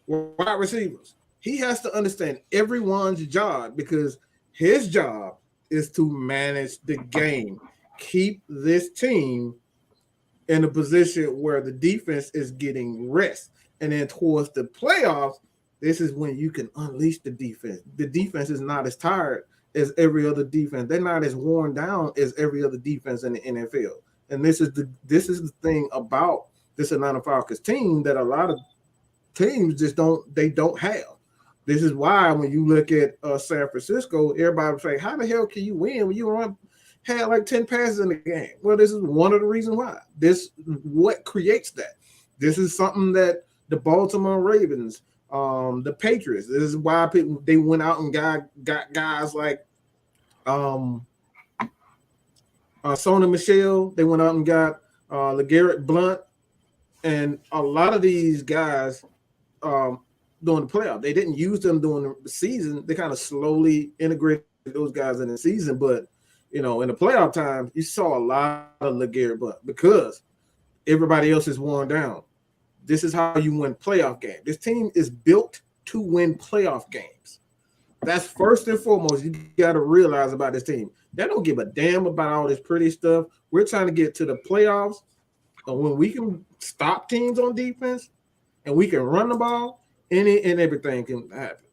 wide receivers, he has to understand everyone's job, because his job is to manage the game, keep this team in a position where the defense is getting rest. And then towards the playoffs, this is when you can unleash the defense. The defense is not as tired as every other defense. They're not as worn down as every other defense in the NFL. And this is the thing about this Atlanta Falcons team that a lot of teams just don't have. This is why when you look at San Francisco, everybody would say, how the hell can you win when you had like 10 passes in the game? Well, this is one of the reasons why. What creates that. This is something that the Baltimore Ravens, the Patriots, this is why they went out and got guys like Sony Michel. They went out and got LeGarrette Blount, and a lot of these guys during the playoff. They didn't use them during the season. They kind of slowly integrated those guys in the season, but in the playoff time, you saw a lot of LeGarrette Blount because everybody else is worn down. This is how you win playoff games. This team is built to win playoff games. That's first and foremost. You got to realize about this team. They don't give a damn about all this pretty stuff. We're trying to get to the playoffs, and when we can stop teams on defense and we can run the ball, any and everything can happen.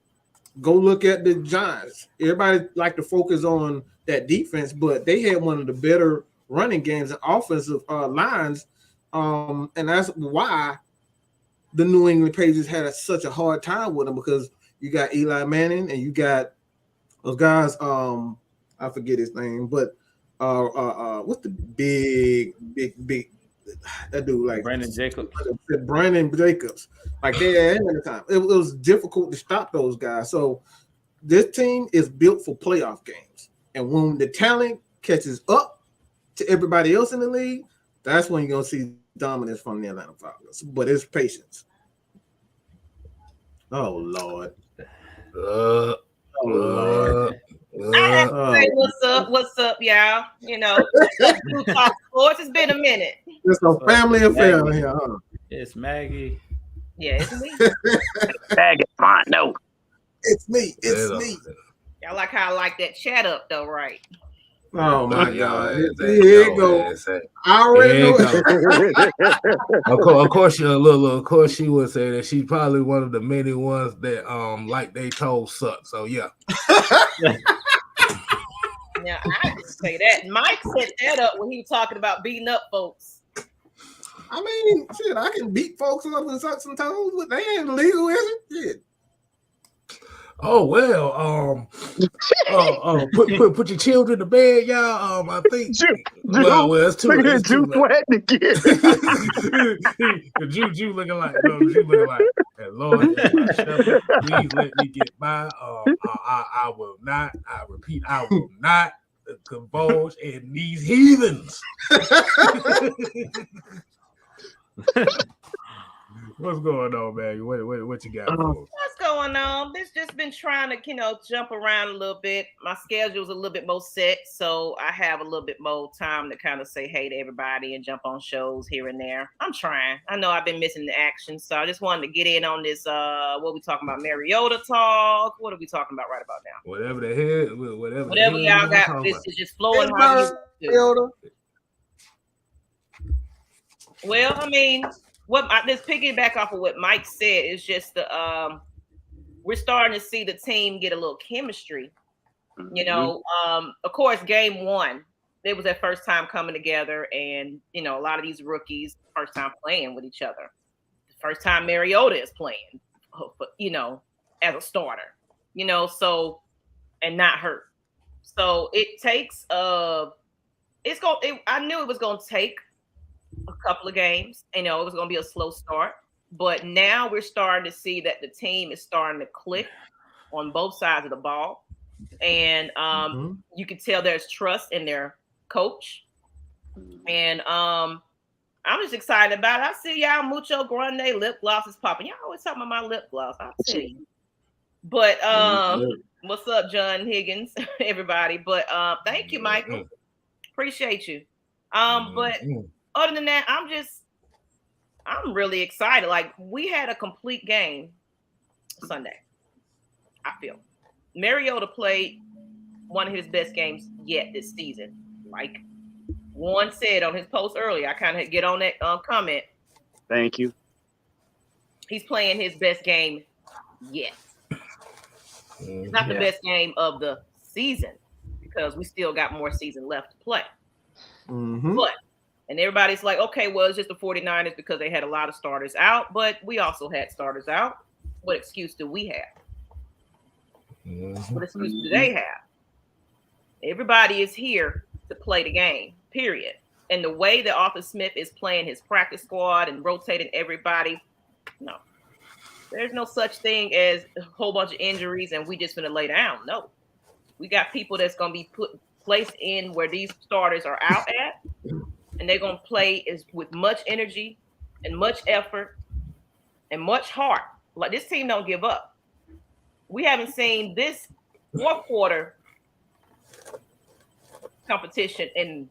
Go look at the Giants. Everybody like to focus on that defense, but they had one of the better running games and offensive lines, and that's why the New England Patriots had such a hard time with them, because you got Eli Manning and you got those guys. I forget his name, but what's the big that dude like Brandon Jacobs. Brandon Jacobs. Like they had him at the time. It was difficult to stop those guys. So this team is built for playoff games, and when the talent catches up to everybody else in the league, that's when you're gonna see dominance from the Atlanta Falcons. But it's patience. Oh Lord. Lord. I have to say, what's up, y'all? Talk sports. It's been a minute. It's a family affair here, huh? It's Maggie. Yeah, it's me. Bag it, fine, no. It's me. It's me. Y'all like how I like that chat up, though, right? Oh my God! Here it goes. I already know. Of course, of course, she would say that she's probably one of the many ones that like they told suck. So yeah. Now I didn't say that. Mike set that up when he was talking about beating up folks. I mean, shit, I can beat folks up and suck some toes, but they ain't legal, is it? Shit. Oh well, put your children to bed, y'all. I think. Well, it's too. Look at Jude sweating again. Jude looking like Lord, please let me get by. I will not. I repeat, I will not convulge in these heathens. What's going on, man? What you got? What's going on? This just been trying to, jump around a little bit. My schedule's a little bit more set, so I have a little bit more time to kind of say hey to everybody and jump on shows here and there. I'm trying. I know I've been missing the action, so I just wanted to get in on this. What we talking about? Mariota talk. What are we talking about right about now? Whatever the hell, whatever y'all got. This is just flowing. Mariota. Well, I mean. Just picking back off of what Mike said is just we're starting to see the team get a little chemistry. Of course, game one, it was their first time coming together, and a lot of these rookies first time playing with each other. The first time Mariota is playing, as a starter. So and not hurt. So it takes I knew it was gonna take a couple of games. It was going to be a slow start, but now we're starting to see that the team is starting to click on both sides of the ball, and you can tell there's trust in their coach, and I'm just excited about it. I see y'all mucho grande lip gloss is popping. Y'all always talking about my lip gloss. I'll tell you. But what's up, John Higgins, everybody? But thank you, Michael. Appreciate you. But other than that, I'm really excited. Like, we had a complete game Sunday, I feel. Mariota played one of his best games yet this season. Like Juan said on his post earlier, I kind of get on that comment. Thank you. He's playing his best game yet. It's not the best game of the season, because we still got more season left to play. And everybody's like, okay, well, it's just the 49ers because they had a lot of starters out, but we also had starters out. What excuse do we have? What excuse do they have? Everybody is here to play the game, period. And the way that Arthur Smith is playing his practice squad and rotating everybody, no. There's no such thing as a whole bunch of injuries and we just going to lay down. No. We got people that's going to be placed in where these starters are out at. And and they're going to play with much energy and much effort and much heart. Like, this team don't give up. We haven't seen this fourth quarter competition in,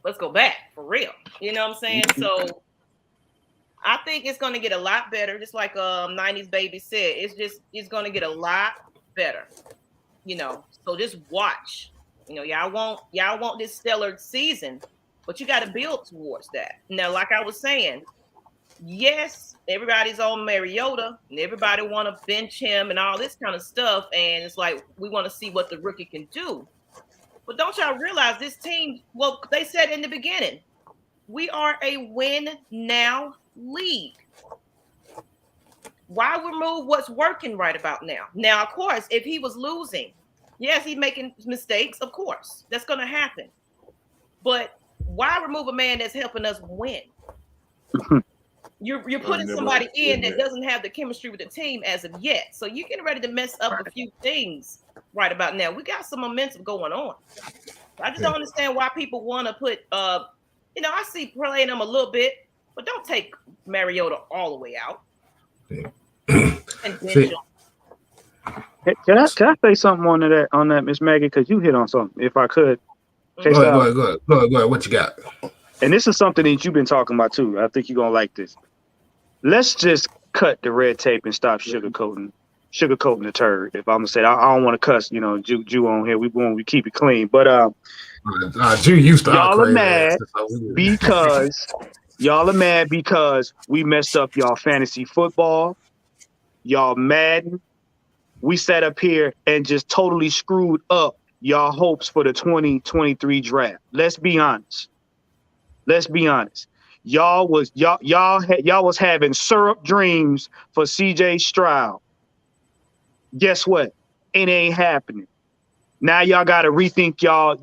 let's go back for real. You know what I'm saying? So I think it's going to get a lot better. Just like 90s Baby said, it's going to get a lot better. You know, so just watch. You know, y'all want this stellar season, but you got to build towards that. Now, like I was saying, yes, everybody's on Mariota and everybody want to bench him and all this kind of stuff. And it's like, we want to see what the rookie can do. But don't y'all realize this team, well, they said in the beginning, we are a win now league. Why remove what's working right about now? Now, of course, if he was losing, yes, he's making mistakes. Of course, that's going to happen. But why remove a man that's helping us win? You're putting somebody in that doesn't have the chemistry with the team as of yet. So you're getting ready to mess up a few things right about now. We got some momentum going on. I just don't understand why people want to put, you know, I see playing them a little bit, but don't take Mariota all the way out. And bench him. Can I say something on that, Miss Maggie? Because you hit on something. If I could, go ahead. What you got? And this is something that you've been talking about too. I think you're gonna like this. Let's just cut the red tape and stop sugarcoating the turd. If I'm gonna say it, I don't want to cuss, you know, Jew on here. We keep it clean. But Jew used to y'all are mad because we messed up y'all fantasy football, y'all Madden. We sat up here and just totally screwed up y'all hopes for the 2023 draft. Let's be honest. Y'all was having syrup dreams for CJ Stroud. Guess what? It ain't happening. Now y'all gotta rethink y'all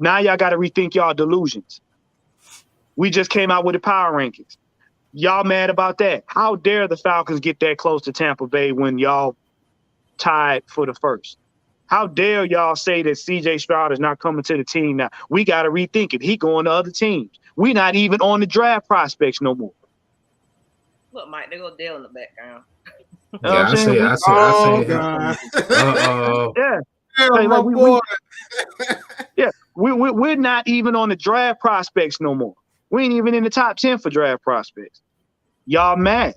delusions. We just came out with the power rankings. Y'all mad about that? How dare the Falcons get that close to Tampa Bay when y'all tied for the first? How dare y'all say that CJ Stroud is not coming to the team now? We got to rethink it. He going to other teams. We not even on the draft prospects no more. Look, Mike, they go Dale in the background. Yeah, I see. Yeah, we're not even on the draft prospects no more. We ain't even in the top 10 for draft prospects. Y'all mad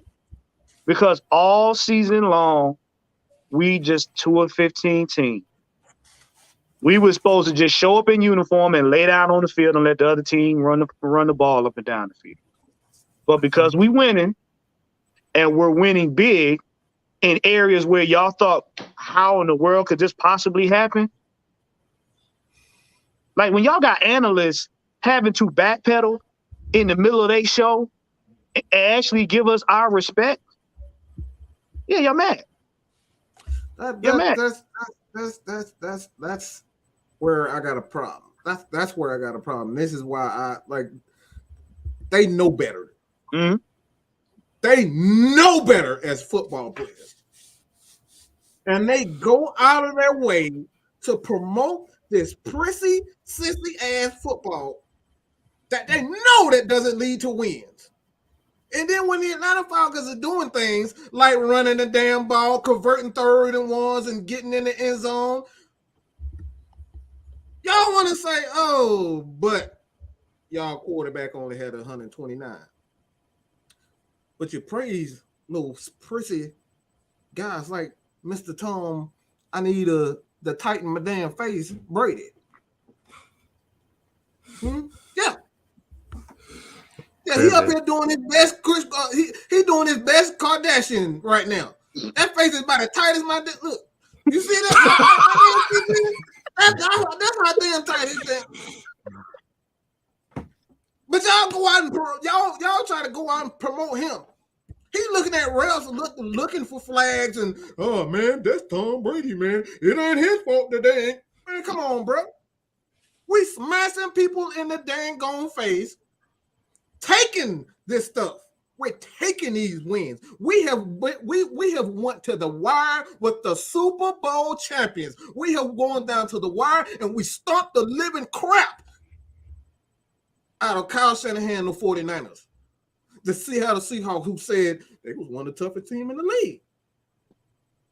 because all season long, we just 2-15 team. We were supposed to just show up in uniform and lay down on the field and let the other team run the ball up and down the field. But because we winning and we're winning big in areas where y'all thought, how in the world could this possibly happen? Like when y'all got analysts having to backpedal in the middle of their show and actually give us our respect. Yeah, y'all mad. That's where I got a problem. That's where I got a problem. This is why they know better. Mm-hmm. They know better as football players. And they go out of their way to promote this prissy, sissy ass football that they know that doesn't lead to wins. And then when the Atlanta Falcons are doing things like running the damn ball, converting 3rd and 1s, and getting in the end zone, y'all want to say, oh, but y'all quarterback only had 129. But you praise those prissy guys like Mr. Tom, I need to tighten my damn face, Brady. Yeah. Yeah, he up here doing his best. He doing his best Kardashian right now. That face is about as tight as my dick. Look, you see that? That's how damn tight it is. But y'all go out and y'all try to go out and promote him. He's looking at refs and looking for flags and oh man, that's Tom Brady, man. It ain't his fault today. Man, come on, bro. We smashing people in the dang gone face. Taking this stuff. We're taking these wins. We have went to the wire with the Super Bowl champions. We have gone down to the wire and we stomped the living crap out of Kyle Shanahan and the 49ers to see how the Seahawks, who said they was one of the toughest teams in the league.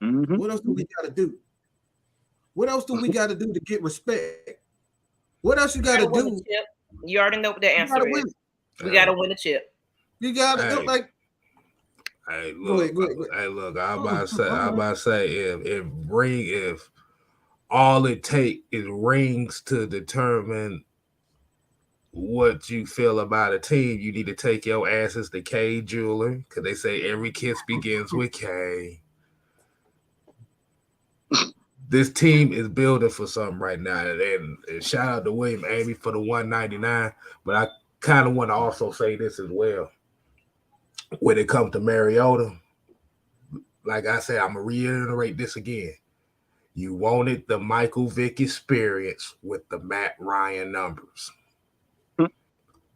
Mm-hmm. What else do we got to do? What else do we got to do to get respect? What else you got to do? You already know what the answer is. We got to win a chip. You got to like. Hey, look! Hey, look! I'm about to say, if all it take is rings to determine what you feel about a team, you need to take your asses to K Jeweler, because they say every kiss begins with K. This team is building for something right now, and shout out to William Amy for the 199. But I kind of want to also say this as well. When it comes to Mariota, like I said, I'm gonna reiterate this again. You wanted the Michael Vick experience with the Matt Ryan numbers.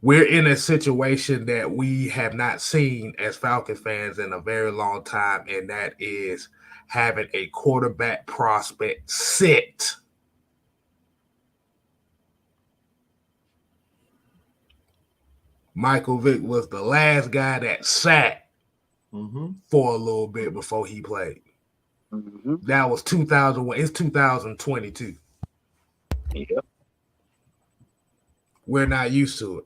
We're in a situation that we have not seen as Falcon fans in a very long time, and that is having a quarterback prospect sit. Michael Vick was the last guy that sat for a little bit before he played. Mm-hmm. That was 2001. It's 2022. Yep. We're not used to it.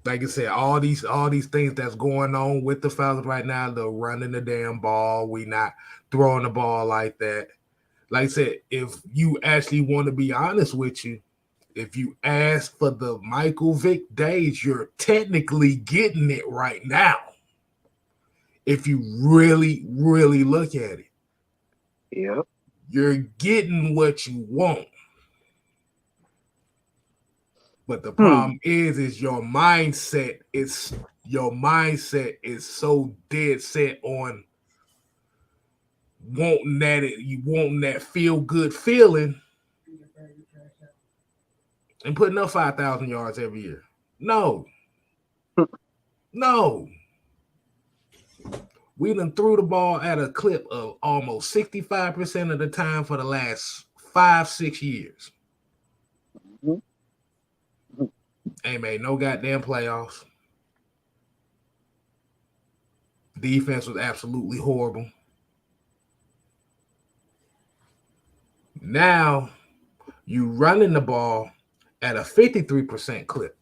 Like I said, all these things that's going on with the Falcons right now, they're running the damn ball. We not throwing the ball like that. Like I said, if you actually want to be honest with you, if you ask for the Michael Vick days, you're technically getting it right now. If you really, really look at it. Yep. You're getting what you want. But the problem is your mindset is so dead set on wanting that feel good feeling and putting up 5,000 yards every year. No. We done threw the ball at a clip of almost 65% of the time for the last 5-6 years. Ain't made no goddamn playoffs. Defense was absolutely horrible. Now you running the ball at a 53% clip.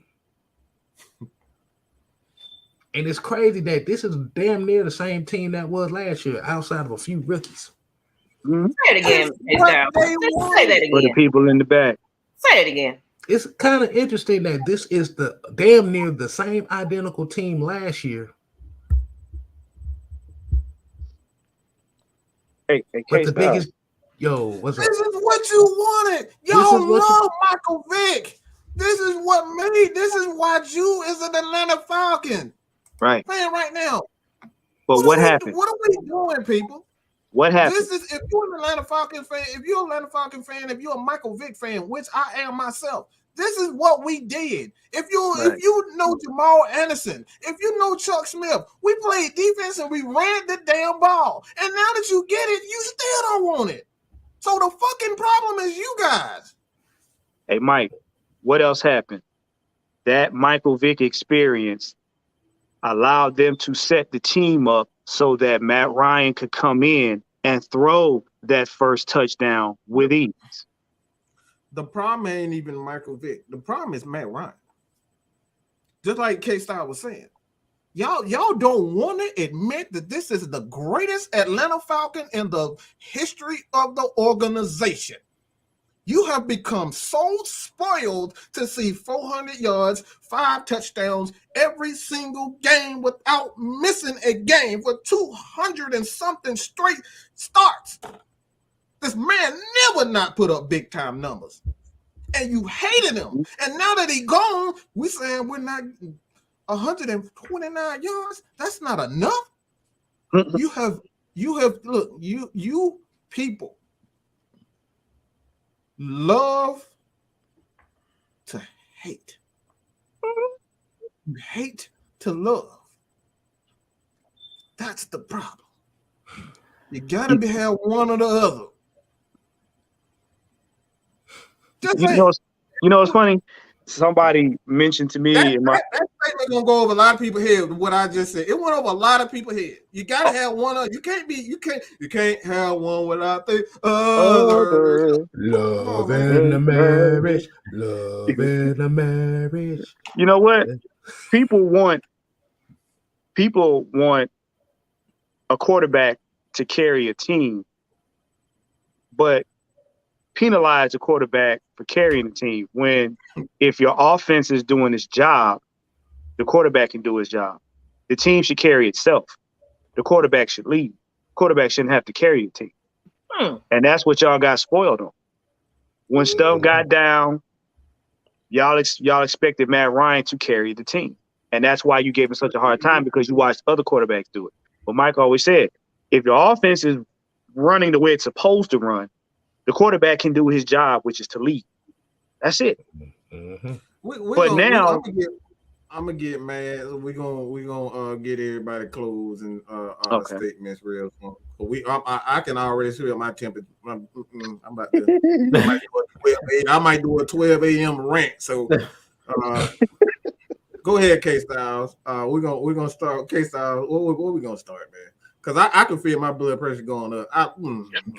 And it's crazy that this is damn near the same team that was last year, outside of a few rookies. Say it again. Say that again. For the people in the back. Say it again. It's kind of interesting that this is the damn near the same identical team last year. Hey, but the biggest, what's up? This is what you wanted. Y'all love Michael Vick. This is why Jew is an Atlanta Falcon. Right. Man, right now. But what happened? What are we doing, people? What happened? This is if you're an Atlanta Falcon fan, if you're a Michael Vick fan, which I am myself, this is what we did. If you know Jamal Anderson, if you know Chuck Smith, we played defense and we ran the damn ball. And now that you get it, you still don't want it. So the fucking problem is you guys. Hey, Mike, what else happened? That Michael Vick experience allowed them to set the team up so that Matt Ryan could come in and throw that first touchdown with ease. The problem ain't even Michael Vick. The problem is Matt Ryan. Just like K-Star was saying. Y'all don't want to admit that this is the greatest Atlanta Falcon in the history of the organization. You have become so spoiled to see 400 yards, 5 touchdowns every single game without missing a game for 200 and something straight starts. This man never not put up big time numbers. And you hated him. And now that he gone, we saying we're not 129 yards. That's not enough. You have look, you people love to hate. You hate to love. That's the problem. You gotta have one or the other. You know what's funny? somebody mentioned to me That statement gonna go over a lot of people's head. What I just said, it went over a lot of people's head. You gotta have one of. You can't have one without the other. Love in the marriage. Love in the marriage. You know what? People want a quarterback to carry a team, but penalize a quarterback for carrying the team when if your offense is doing its job, the quarterback can do his job. The team should carry itself. The quarterback should lead. Quarterback shouldn't have to carry the team. And that's what y'all got spoiled on. When stuff got down, y'all expected Matt Ryan to carry the team. And that's why you gave him such a hard time, because you watched other quarterbacks do it. But Mike always said, if your offense is running the way it's supposed to run, the quarterback can do his job, which is to lead. That's it. I'm gonna get mad. We're gonna get everybody closing statements real soon. I can already see my temperature. I'm about to. I might do a 12 a.m. rant. So go ahead, K Styles. We're gonna start. K Styles. What we gonna start, man? Because I can feel my blood pressure going up. All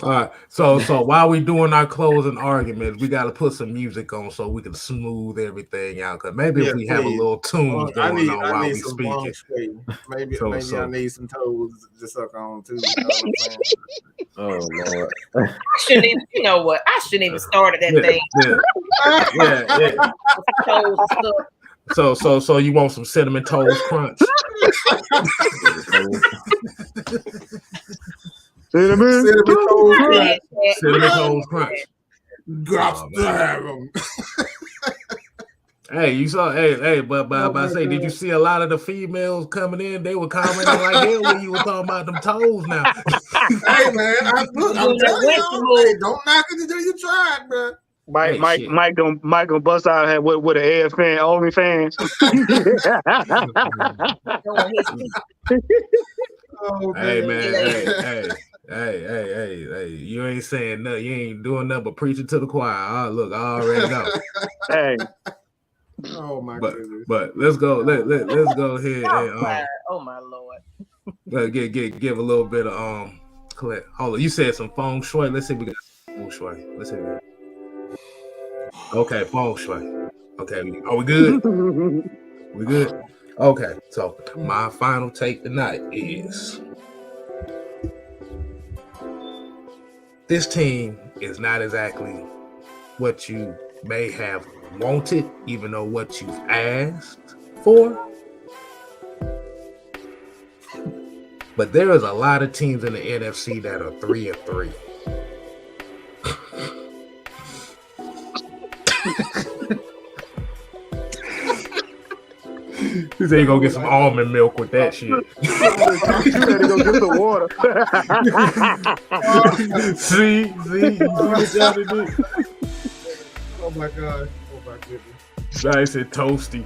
right. So while we doing our closing arguments, we got to put some music on so we can smooth everything out. Because maybe if we have a little tune going on while we speaking. Maybe I need some toes to suck on too. You know what I'm saying? Oh Lord. I shouldn't even, you know what? I shouldn't even started that thing. So you want some cinnamon toast crunch? Cinnamon toast crunch. Got to have them. Hey, you saw. Hey, but I say, did you see a lot of the females coming in? They were commenting like hell when you were talking about them toes. Now, hey man, I'm telling you, don't knock it until you try it, bro. Mike gonna bust out with an AFN OnlyFans. Hey man, hey, you ain't saying nothing. You ain't doing nothing but preaching to the choir. Look, I already know. Hey. Oh my goodness. But let's go. Let's go ahead and oh my Lord. Give a little bit of hold on. You said some feng shui. Let's see if we got feng shui. Let's see. Okay, feng shui. Okay, are we good? We good? Okay, so my final take tonight is this team is not exactly what you may have wanted, even though what you've asked for. But there is a lot of teams in the NFC that are 3-3. He said he gonna get some almond milk with that shit. You better go get some water. See what y'all do? Oh my God. Oh my goodness. I said toasty.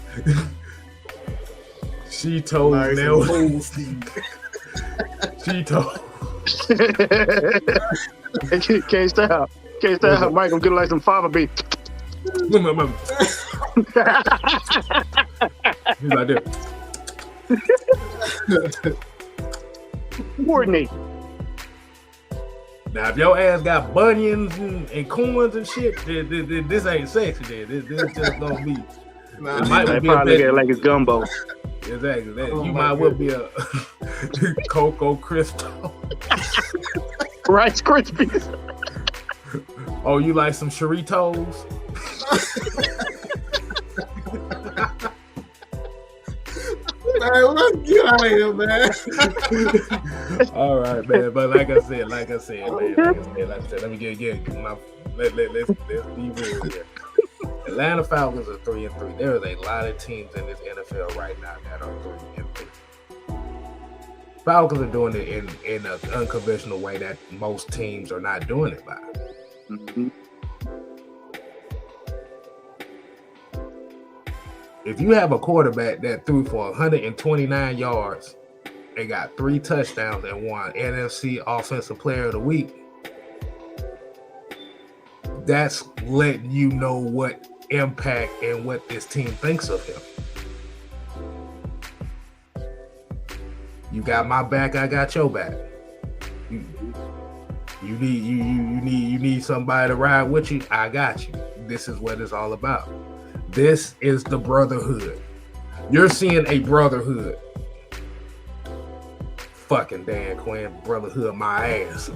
She told Nell. She told. Can't stop. Mike gonna get like some fava beef. He's like that. Coordinate. Now, if your ass got bunions and corns and shit, this ain't sexy. This just gonna be. It might probably look at it like it's gumbo. Exactly. You might well be a Cocoa Crystal. Rice Krispies. Oh, you like some Choritos? Man, let's get out of here, man. All right, man. But like I said, man. Let me get my. Let's be real here. Atlanta Falcons are 3-3. There is a lot of teams in this NFL right now that are 3-3. Falcons are doing it in an unconventional way that most teams are not doing it by. Mm-hmm. If you have a quarterback that threw for 129 yards and got 3 touchdowns and won NFC Offensive Player of the Week, that's letting you know what impact and what this team thinks of him. You got my back, I got your back. You need somebody to ride with you, I got you. This is what it's all about. This is the brotherhood. You're seeing a brotherhood. Fucking Dan Quinn, brotherhood my ass.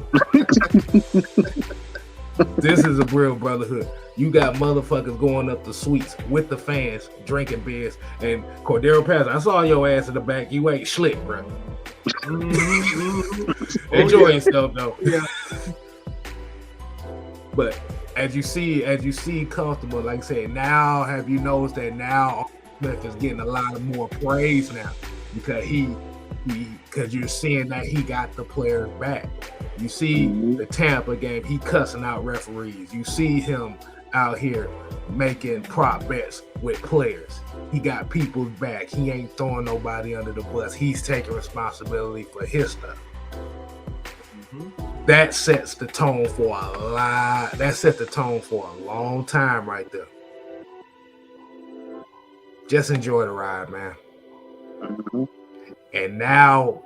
This is a real brotherhood. You got motherfuckers going up the suites with the fans, drinking beers, and Cordero Paz, I saw your ass in the back. You ain't slick, bro. Enjoying stuff though. Yeah. But as you see comfortable, like I said, now have you noticed that now Smith is getting a lot of more praise now because because you're seeing that he got the players back. You see the Tampa game, he cussing out referees. You see him out here making prop bets with players. He got people's back. He ain't throwing nobody under the bus. He's taking responsibility for his stuff. That sets the tone for a lot. That set the tone for a long time right there. Just enjoy the ride, man. And now,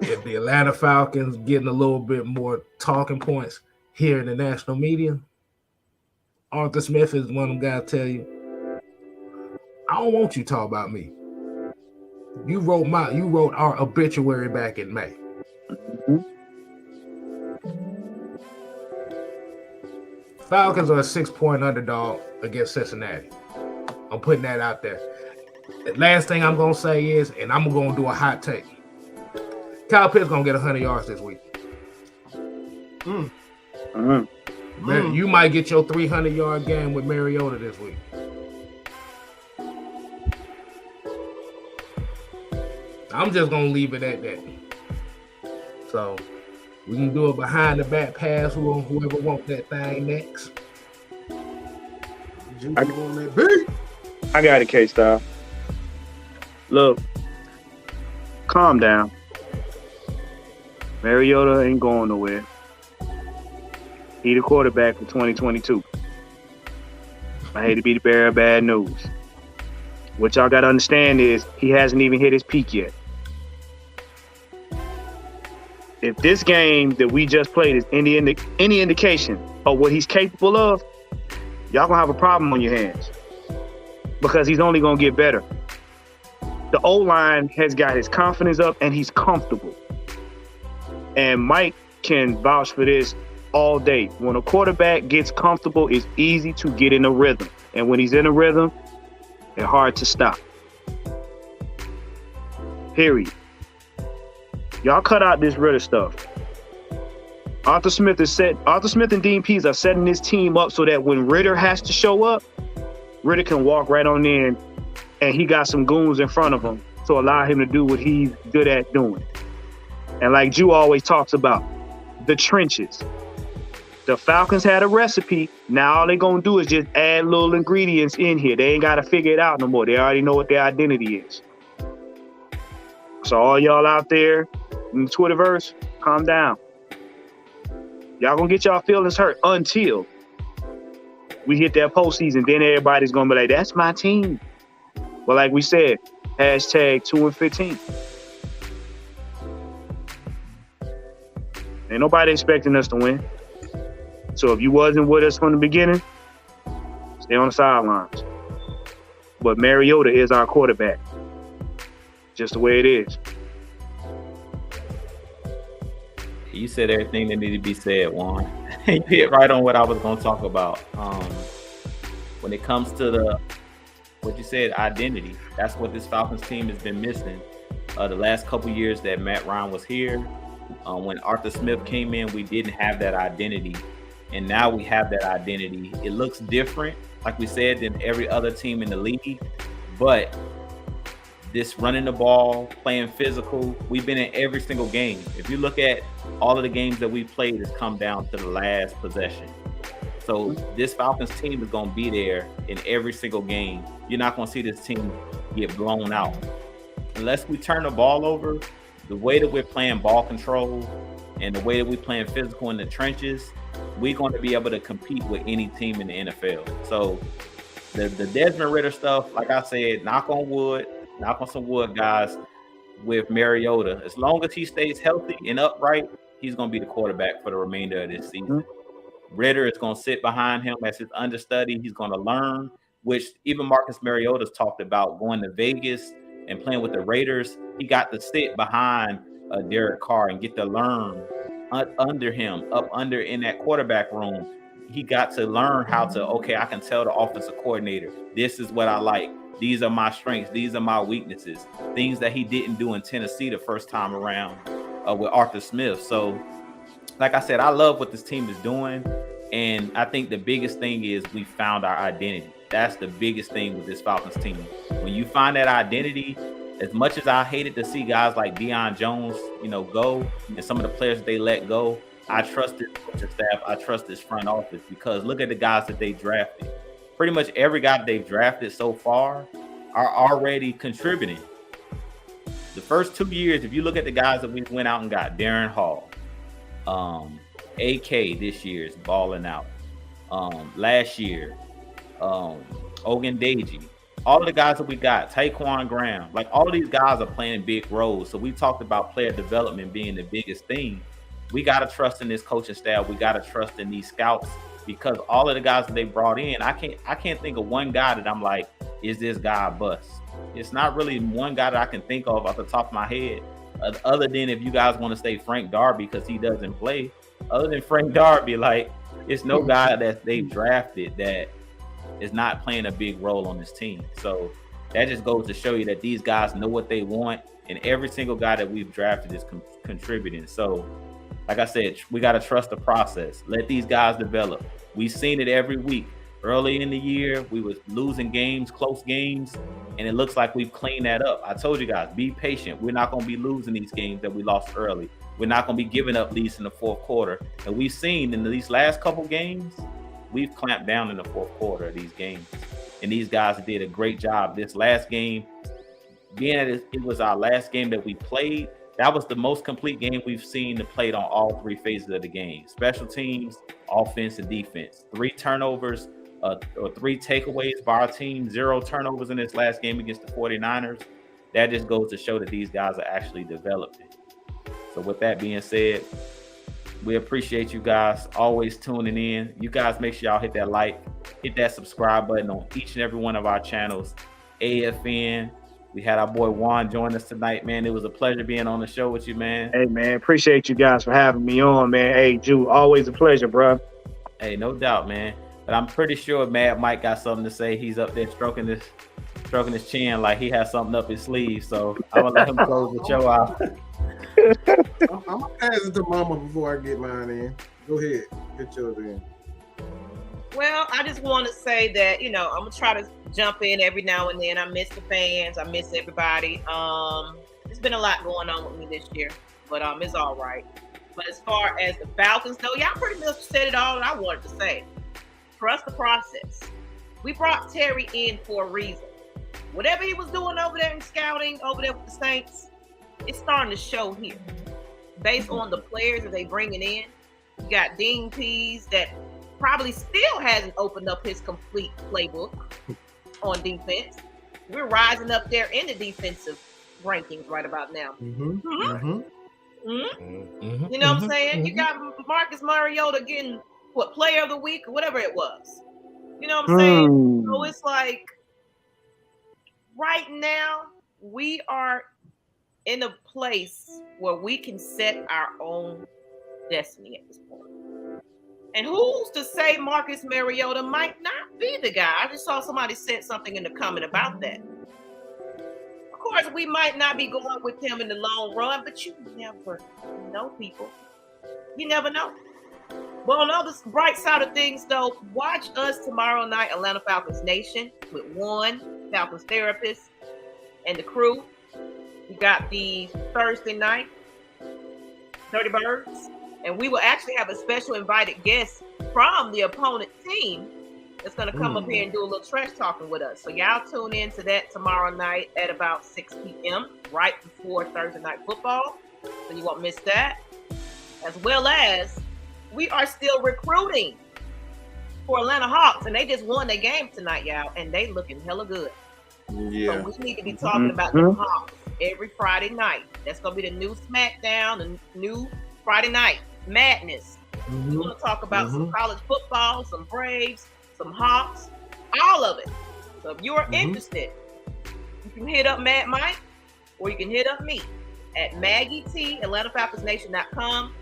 if the Atlanta Falcons getting a little bit more talking points here in the national media, Arthur Smith is one of them guys tell you, I don't want you to talk about me. You wrote our obituary back in May. Falcons are a 6-point underdog against Cincinnati. I'm putting that out there. The last thing I'm going to say is, and I'm going to do a hot take, Kyle Pitts going to get 100 yards this week. You might get your 300-yard game with Mariota this week. I'm just going to leave it at that. So we can do a behind-the-back pass, whoever wants that thing next. I got it, K-Style. Look, calm down. Mariota ain't going nowhere. He the quarterback for 2022. I hate to be the bearer of bad news. What y'all got to understand is he hasn't even hit his peak yet. If this game that we just played is any indication of what he's capable of, y'all gonna have a problem on your hands because he's only gonna get better. The O-line has got his confidence up and he's comfortable. And Mike can vouch for this all day. When a quarterback gets comfortable, it's easy to get in a rhythm. And when he's in a rhythm, it's hard to stop. Period. Y'all cut out this Ritter stuff. Arthur Smith and Dean Pease are setting this team up so that when Ritter has to show up, Ritter can walk right on in and he got some goons in front of him to allow him to do what he's good at doing. And like Drew always talks about, the trenches. The Falcons had a recipe. Now all they're going to do is just add little ingredients in here. They ain't got to figure it out no more. They already know what their identity is. So all y'all out there in the Twitterverse, calm down. Y'all going to get y'all feelings hurt until we hit that postseason. Then everybody's going to be like, that's my team. But like we said, hashtag 2-15. Ain't nobody expecting us to win. So if you wasn't with us from the beginning, stay on the sidelines. But Mariota is our quarterback. Just the way it is. You said everything that needed to be said, Juan. You hit right on what I was going to talk about. When it comes to what you said, identity, that's what this Falcons team has been missing. The last couple years that Matt Ryan was here, when Arthur Smith came in, we didn't have that identity. And now we have that identity. It looks different, like we said, than every other team in the league. But this running the ball, playing physical, we've been in every single game. If you look at all of the games that we played, it's come down to the last possession. So this Falcons team is going to be there in every single game. You're not going to see this team get blown out. Unless we turn the ball over, the way that we're playing ball control and the way that we're playing physical in the trenches, we're going to be able to compete with any team in the NFL. So The Desmond Ritter stuff, like I said, knock on some wood, guys. With Mariota, as long as he stays healthy and upright, he's going to be the quarterback for the remainder of this season. Ritter is going to sit behind him as his understudy. He's going to learn, which even Marcus Mariota's talked about going to Vegas and playing with the Raiders. He got to sit behind Derek Carr and get to learn under him, up under in that quarterback room. He got to learn how to, okay, I can tell the offensive coordinator, this is what I like. These are my strengths. These are my weaknesses. Things that he didn't do in Tennessee the first time around with Arthur Smith. So, like I said, I love what this team is doing. And I think the biggest thing is we found our identity. That's the biggest thing with this Falcons team. When you find that identity, as much as I hated to see guys like Deion Jones, go, and some of the players that they let go, I trust this coaching staff. I trust this front office because look at the guys that they drafted. Pretty much every guy they've drafted so far are already contributing. The first 2 years, if you look at the guys that we went out and got, Darren Hall, AK this year is balling out. Last year, Ogundeji, all of the guys that we got, Taquan Graham, like all of these guys are playing big roles. So we talked about player development being the biggest thing. We got to trust in this coaching staff. We got to trust in these scouts. Because all of the guys that they brought in, I can't think of one guy that I'm like, is this guy a bust? It's not really one guy that I can think of off the top of my head, other than if you guys want to say Frank Darby because he doesn't play. Other than Frank Darby, like it's no guy that they drafted that is not playing a big role on this team. So that just goes to show you that these guys know what they want, and every single guy that we've drafted is contributing. So like I said, we got to trust the process. Let these guys develop. We've seen it every week. Early in the year, we was losing games, close games, and it looks like we've cleaned that up. I told you guys, be patient. We're not going to be losing these games that we lost early. We're not going to be giving up leads in the fourth quarter. And we've seen in these last couple games, we've clamped down in the fourth quarter of these games. And these guys did a great job. This last game, being that it was our last game that we played, that was the most complete game we've seen played on all three phases of the game. Special teams, offense, and defense. 3 turnovers or 3 takeaways by our team. 0 turnovers in this last game against the 49ers. That just goes to show that these guys are actually developing. So with that being said, we appreciate you guys always tuning in. You guys make sure y'all hit that like, hit that subscribe button on each and every one of our channels. AFN. We had our boy Juan join us tonight, man. It was a pleasure being on the show with you, man. Hey, man, appreciate you guys for having me on, man. Hey, Drew, always a pleasure, bro. Hey, no doubt, man. But I'm pretty sure Mad Mike got something to say. He's up there stroking his chin like he has something up his sleeve. So I'm gonna let him close the show out. I'm gonna pass it to Mama before I get mine in. Go ahead, get yours in. Well, I just want to say that, I'm going to try to jump in every now and then. I miss the fans. I miss everybody. There's been a lot going on with me this year, but it's all right. But as far as the Falcons, though, y'all pretty much said it all that I wanted to say. Trust the process. We brought Terry in for a reason. Whatever he was doing over there in scouting, over there with the Saints, it's starting to show here. Based on the players that they bringing in, you got Dean Pease that probably still hasn't opened up his complete playbook on defense. We're rising up there in the defensive rankings right about now. You know what I'm saying? You got Marcus Mariota getting player of the week or whatever it was. You know what I'm saying? So it's like right now we are in a place where we can set our own destiny at this point. And who's to say Marcus Mariota might not be the guy? I just saw somebody said something in the comment about that. Of course, we might not be going with him in the long run, but you never know, people. You never know. Well, on the other bright side of things, though, watch us tomorrow night, Atlanta Falcons Nation, with Juan, Falcons therapist, and the crew. We got the Thursday night, 30 Birds. And we will actually have a special invited guest from the opponent team that's going to come up here and do a little trash talking with us. So y'all tune in to that tomorrow night at about 6 p.m. right before Thursday Night Football. So you won't miss that. As well as we are still recruiting for Atlanta Hawks, and they just won their game tonight, y'all, and they looking hella good. Yeah. So we need to be talking about the Hawks every Friday night. That's gonna be the new SmackDown, the new Friday night madness. We want to talk about some college football, some Braves, some Hawks, all of it. So if you are interested, you can hit up Mad Mike, or you can hit up me at MaggieT@AtlantaFalconsNation.com.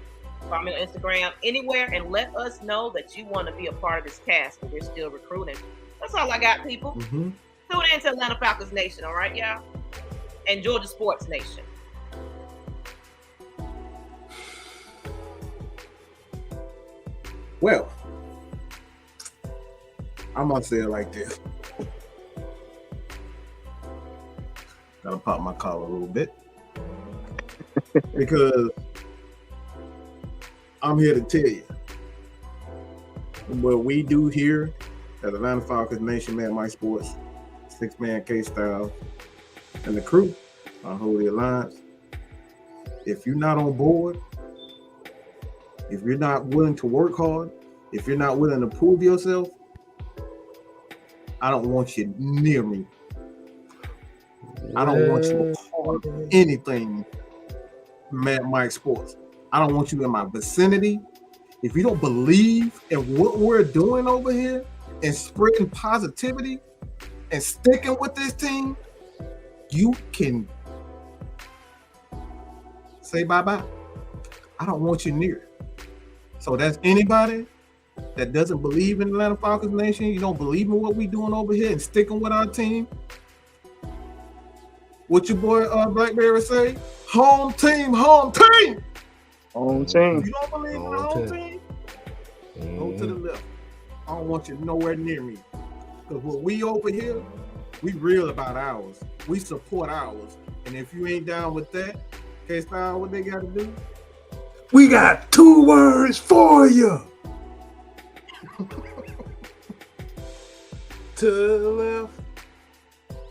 Follow me on Instagram, anywhere, and let us know that you want to be a part of this cast, but we're still recruiting. That's all I got, people. Tune in to Atlanta Falcons Nation, all right, y'all? And Georgia Sports Nation. Well, I'm gonna say it like this. Gotta pop my collar a little bit because I'm here to tell you what we do here at Atlanta Falcons Nation, Man My Sports, 6-man K-Style, and the crew on Holy Alliance. If you're not on board, if you're not willing to work hard, if you're not willing to prove yourself, I don't want you near me. I don't want you a part of anything Mad Mike Sports. I don't want you in my vicinity. If you don't believe in what we're doing over here and spreading positivity and sticking with this team, you can say bye-bye. I don't want you near. So that's anybody that doesn't believe in Atlanta Falcons Nation, you don't believe in what we doing over here and sticking with our team. What your boy Blackberry say? Home team, home team. Home team. If you don't believe in the home team, go to the left. I don't want you nowhere near me. Because what we over here, we real about ours. We support ours. And if you ain't down with that, K-Style, what they got to do? We got 2 words for you. To the left,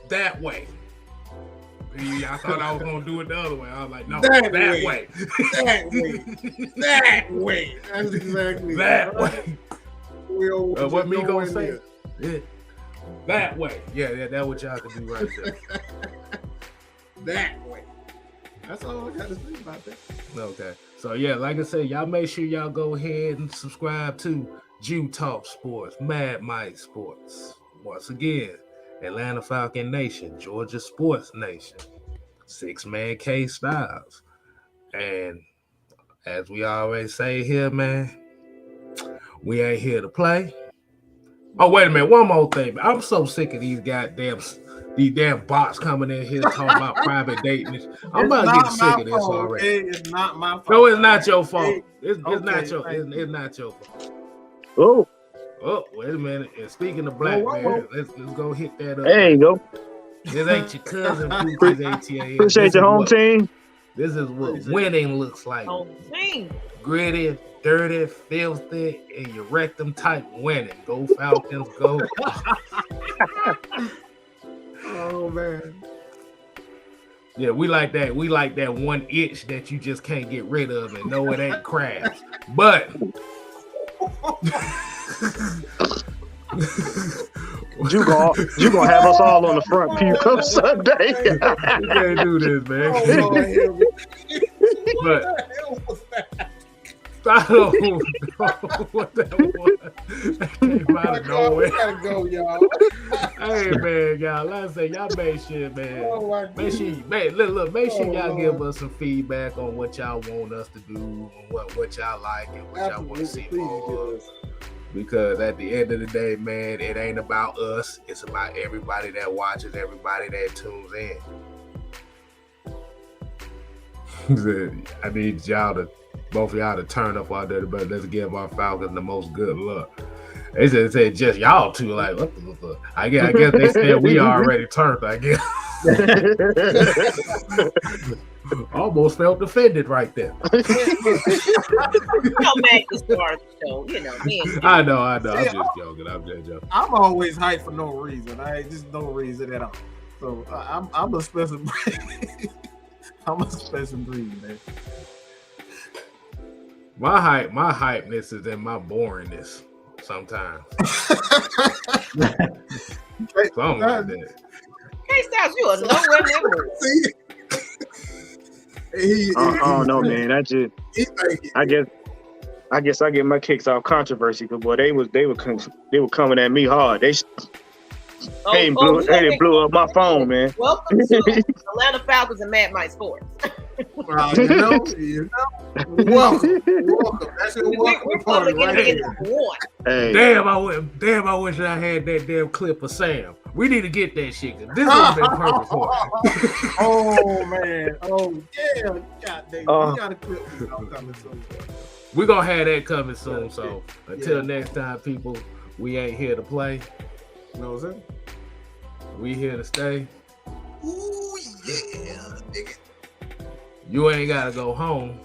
that way. I thought I was gonna do it the other way. I was like, no, that way. That way. That way. That's exactly that way. What me gonna say? Yeah. That way. Yeah, that's what y'all can do right there. That way. That's all I got to say about that. Okay. So yeah, like I said, y'all make sure y'all go ahead and subscribe to Jew Talk Sports, Mad Mike Sports. Once again, Atlanta Falcon Nation, Georgia Sports Nation, 6-man K-Styles. And as we always say here, man, we ain't here to play. Oh, wait a minute. One more thing. I'm so sick of these damn bots coming in here talking about private dating. I'm about to get sick of this already. It's not my fault. No, it's not your fault. It's not your fault. Oh, wait a minute. And speaking of black man, let's go hit that up. There you go. This ain't your cousin. Appreciate your home team. This is what winning looks like. Home team. Gritty, dirty, filthy, and your rectum type winning. Go Falcons, go. Oh man. Yeah, we like that. We like that one itch that you just can't get rid of and know it ain't crabs. But you gonna have us all on the front pew come Sunday. You can't do this, man. But I don't know what that was. That came out of nowhere. We gotta go, y'all. Hey, man, y'all. Like I say, y'all make sure, man. Make sure y'all give us some feedback on what y'all want us to do, what y'all like, and what y'all want to see more of. Because at the end of the day, man, it ain't about us. It's about everybody that watches, everybody that tunes in. I need both of y'all to turn up out there, but let's give our Falcons the most good luck. They said just y'all two, like, what the fuck? I guess they said we already turned, I guess. Almost felt offended right there. You know, Mac is part of the show, you know, man. I know. I'm just joking. I'm always hyped for no reason. I ain't just no reason at all. So I'm a special breed. I'm a special breed, man. My hypeness is in my boringness. sometimes. Something like that. K-Styles, you are nowhere near. I don't know, man. I guess I get my kicks off controversy because boy, they were coming at me hard. They blew up my phone, man. Welcome to Atlanta Falcons and Mad Mike Sports. You know. Welcome. That's your welcome. We're probably getting one. Hey. Damn, I wish I had that damn clip of Sam. We need to get that shit. This would have been perfect for it. Oh man. Oh yeah. God damn. We got a clip coming soon. We're gonna have that coming soon. So until next time, people, we ain't here to play. You know what I'm saying? We here to stay. Ooh yeah, nigga. You ain't gotta go home.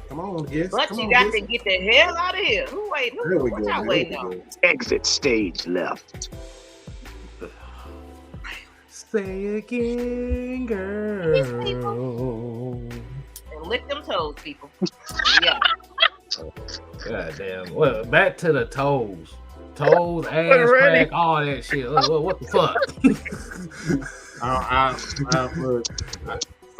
Come on, yes. But you got to get the hell out of here. What y'all waiting on? Exit stage left. Say again, girl. And lick them toes, people. Yeah. God damn. Well, back to the toes. Toes, ass crack, all that shit. What the fuck? Look,